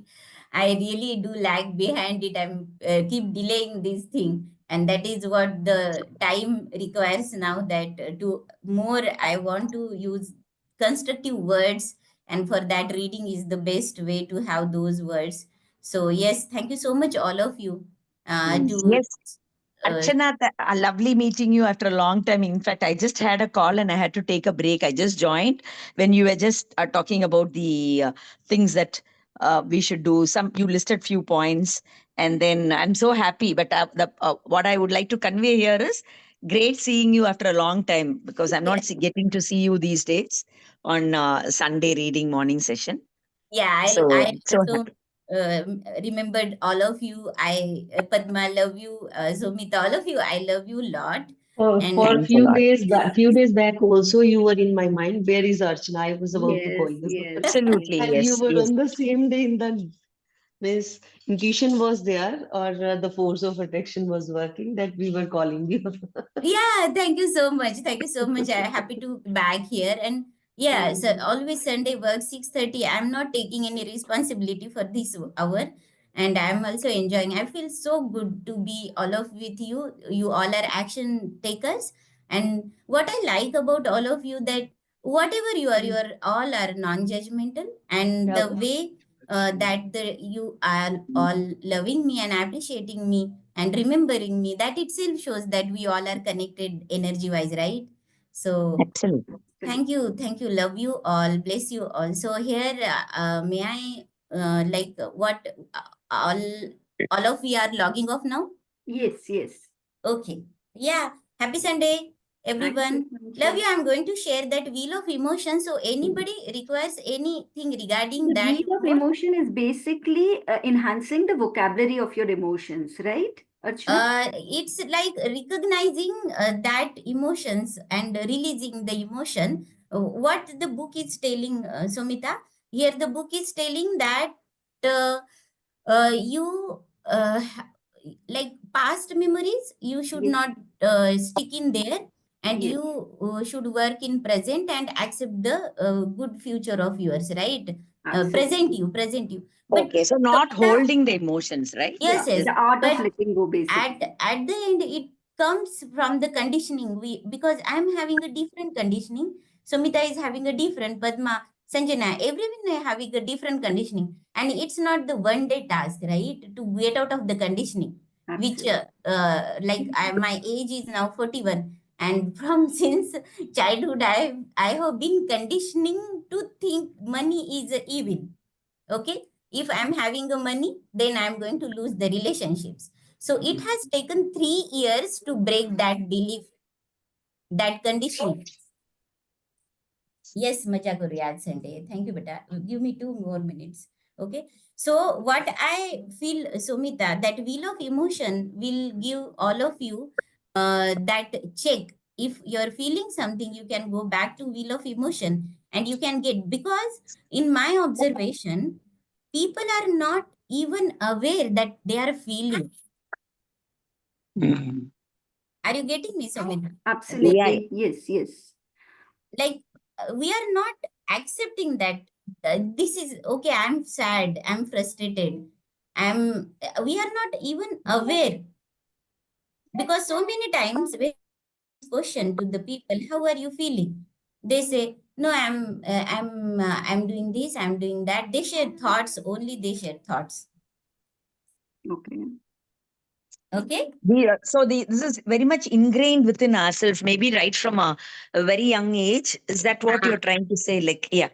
I really do lag behind it. I'm keep delaying this thing, and that is what the time requires now. That to more I want to use constructive words, and for that reading is the best way to have those words. So yes, thank you so much, all of you, to Yes, Archana, lovely meeting you after a long time. In fact, I just had a call and I had to take a break. I just joined when you were just talking about the things that we should do. Some you listed few points, and then I'm so happy. But what I would like to convey here is great seeing you after a long time, because I'm not getting to see you these days on Sunday reading morning session. Yeah, So I so also remembered all of you. I Padma, love you. Zomita, all of you, I love you a lot. And For a thanks a lot. few days back also you were in my mind. Where is Archana? I was about to call Yes, you. yes, Absolutely, And you yes, were yes. on the same day in the means intuition was there, or the force of attraction was working that we were calling you. yeah, thank you so much. Thank you so much. I'm happy to be back here. And yeah, so always Sunday work 6:30. I'm not taking any responsibility for this hour. And I'm also enjoying. I feel so good to be all of with you. You all are action takers. And what I like about all of you, that whatever you are all are non-judgmental. And Yeah. the way that you are all loving me and appreciating me and remembering me, that itself shows that we all are connected energy wise, right? So Absolutely. thank you, love you all, bless you all. So here, may I like what all of we are logging off now? yes, yes. Okay. Yeah. Happy Sunday, Thank you, everyone. thank Love you. you. I'm going to share that wheel of emotion. So anybody requires anything regarding The that, wheel you of want? emotion is basically enhancing the vocabulary of your emotions, right, Archana? It's like recognizing that emotions and releasing the emotion. What the book is telling, Somita, here the book is telling that uh, you like past memories, you should Yes, not stick in there, and yes, you should work in present and accept the good future of yours, right? absolutely. Present you. But Okay, so not Somita, holding the emotions, right? Yeah, yes, yes, the art of but letting go, at basically. the end it comes from the conditioning. We, because I'm having a different conditioning, Sumita is having a different, Padma, Sanjana, everyone are having a different conditioning, and it's not the one day task, right, to get out of the conditioning, which Absolutely. like my age is now 41, and from since childhood I have been conditioning to think money is evil. Okay, if I'm having a money, then I'm going to lose the relationships. So it has taken 3 years to break that belief, that condition. Yes, maja karo yaad Sunday. Thank you, beta. Give me 2 more minutes. Okay. So what I feel, Sumita, that wheel of emotion will give all of you that check. If you're feeling something, you can go back to wheel of emotion and you can get, because in my observation, people are not even aware that they are feeling. Mhm. Are you getting me, Sumita? Yeah, yeah. Absolutely. Yes, yes. Like we are not accepting that this is okay, I'm sad, I'm frustrated, I'm we are not even aware, because so many times when this question to the people, how are you feeling, they say no, I'm doing this, I'm doing that. They share thoughts, only they share thoughts. Okay. Okay. This is very much ingrained within ourselves, maybe right from a very young age. Is that what you're trying to say? Like, yeah.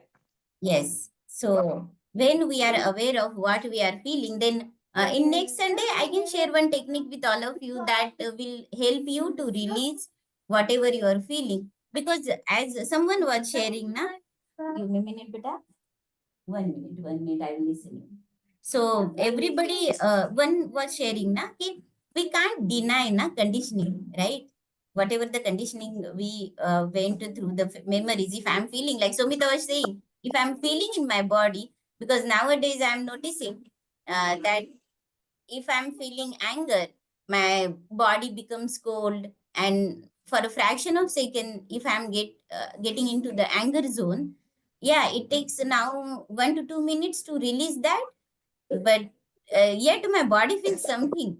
Yes. So when we are aware of what we are feeling, then in next Sunday, I can share one technique with all of you that will help you to release whatever you are feeling. Because as someone was sharing, na, give me a minute, beta. 1 minute, I'm listening. So everybody, one was sharing, na, ki we can't deny na conditioning, right? Whatever the conditioning we went through the memories. If I'm feeling like Somita was saying, if I'm feeling in my body, because nowadays I'm noticing that if I'm feeling anger, my body becomes cold, and for a fraction of second, if I'm getting into the anger zone, yeah, it takes now 1 to 2 minutes to release that, but yet my body feels something.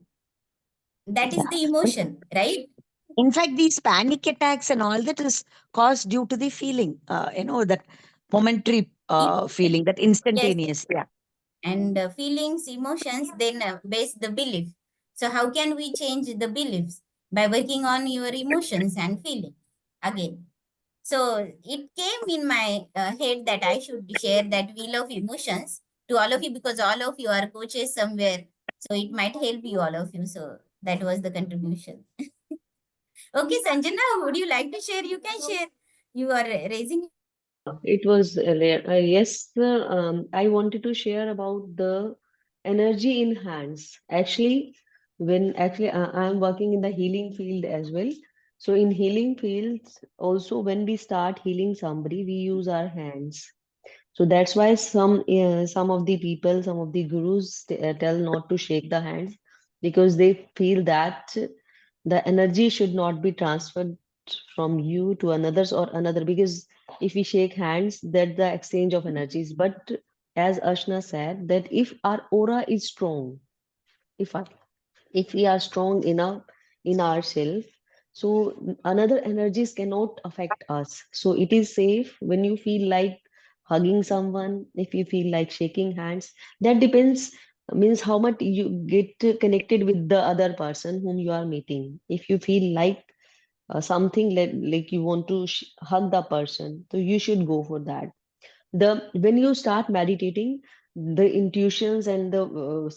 That is the emotion, right? In fact, these panic attacks and all that is caused due to the feeling, that momentary feeling, that Yes, instantaneous. Yeah. and feelings, emotions, then base the belief. So how can we change the beliefs? By working on your emotions and feelings again. So it came in my head that I should share that wheel of emotions to all of you, because all of you are coaches somewhere. So it might help you, all of you. So that was the contribution. Okay, Sanjana, would you like to share? You can share. You are raising. It was yes. I wanted to share about the energy in hands. Actually, when actually I'm working in the healing field as well. So in healing fields, also when we start healing somebody, we use our hands. So that's why some of the people, some of the gurus tell not to shake the hands because they feel that the energy should not be transferred from you to another's or another, because if we shake hands, that the exchange of energies. But as Ashna said, that if our aura is strong, if our if we are strong enough in ourselves, so another energies cannot affect us. So it is safe when you feel like hugging someone, if you feel like shaking hands. That depends, means how much you get connected with the other person whom you are meeting. If you feel like something like you want to hug the person, so you should go for that. The when you start meditating, the intuitions and the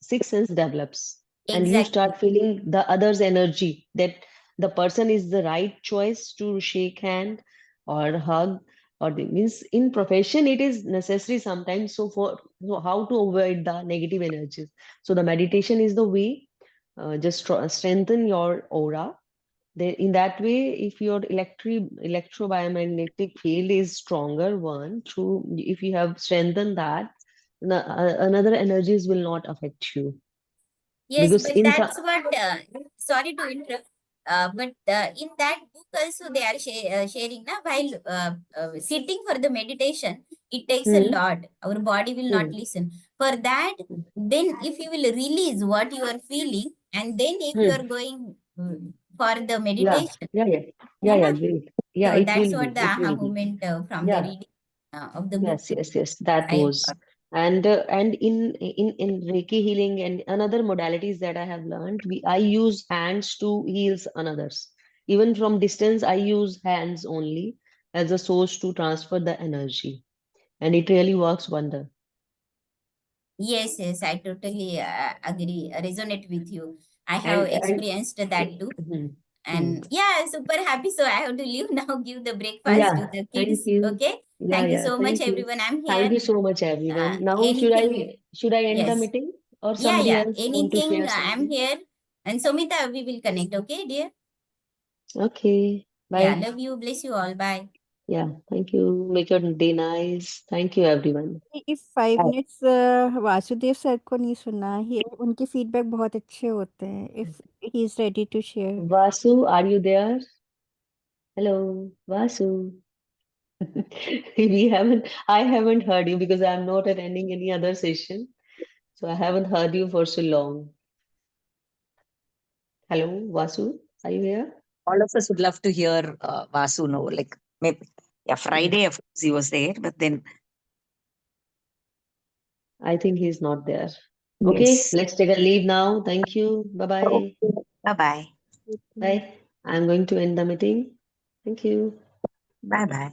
sixth sense develops, and you Exactly. start feeling the other's energy, that the person is the right choice to shake hand or hug. Or means in profession it is necessary sometimes, so how to avoid the negative energies. So the meditation is the way, just strengthen your aura. In that way, if your electrobiomagnetic field is stronger one, through if you have strengthened that, another energies will not affect you. Yes, Because but in that's what, sorry to interrupt, but in that book also they are sharing now, while sitting for the meditation, it takes a Hmm, lot. Our body will not hmm, listen. For that, then if you will release what you are feeling, and then if you hmm. are going for the Yeah, meditation, yeah, yeah, yeah, है yeah, ना? great. Yeah, So it that's will what be, the it aha will be. moment from the Yeah. reading of the book. Yes, yes, yes, that I was. And in Reiki healing and another modalities that I have learned, I use hands to heal others. Even from distance, I use hands only as a source to transfer the energy, and it really works wonder. Yes, yes, I totally agree, resonate with you. I have And experienced that too. hmm, hmm. And yeah, super happy. So I have to leave now, give the breakfast to Yeah, the thank kids. you. Okay. Yeah, Thank you yeah, so much, thank you. everyone. I'm Thank here. you so much, everyone. Now, Anything, should I end the yes. meeting, or Yeah, somebody yeah. else want to Anything, share I'm something? here. And Somita, we will connect. Okay, dear? Okay, Yeah, bye. love you. Bless you all. Bye. Yeah, thank you. Make your day nice. Thank you, everyone. if 5 Bye. minutes Vasudev sir को नहीं सुना, ही उनके feedback बहुत अच्छे होते हैं, if he is ready to share. Vasu, are you there? Hello, Vasu. I haven't heard you because I'm not attending any other session. So I haven't heard you for so long. Hello, Vasu, are you here? All of us would love to hear Vasu know. Like maybe, yeah, Yeah, Friday, of course, he was there, but then, I think he's not there. Okay, yes. let's take a leave now. Thank you. Bye-bye. Okay. Bye bye. Okay. Bye. I'm going to end the meeting. Thank you. Bye bye.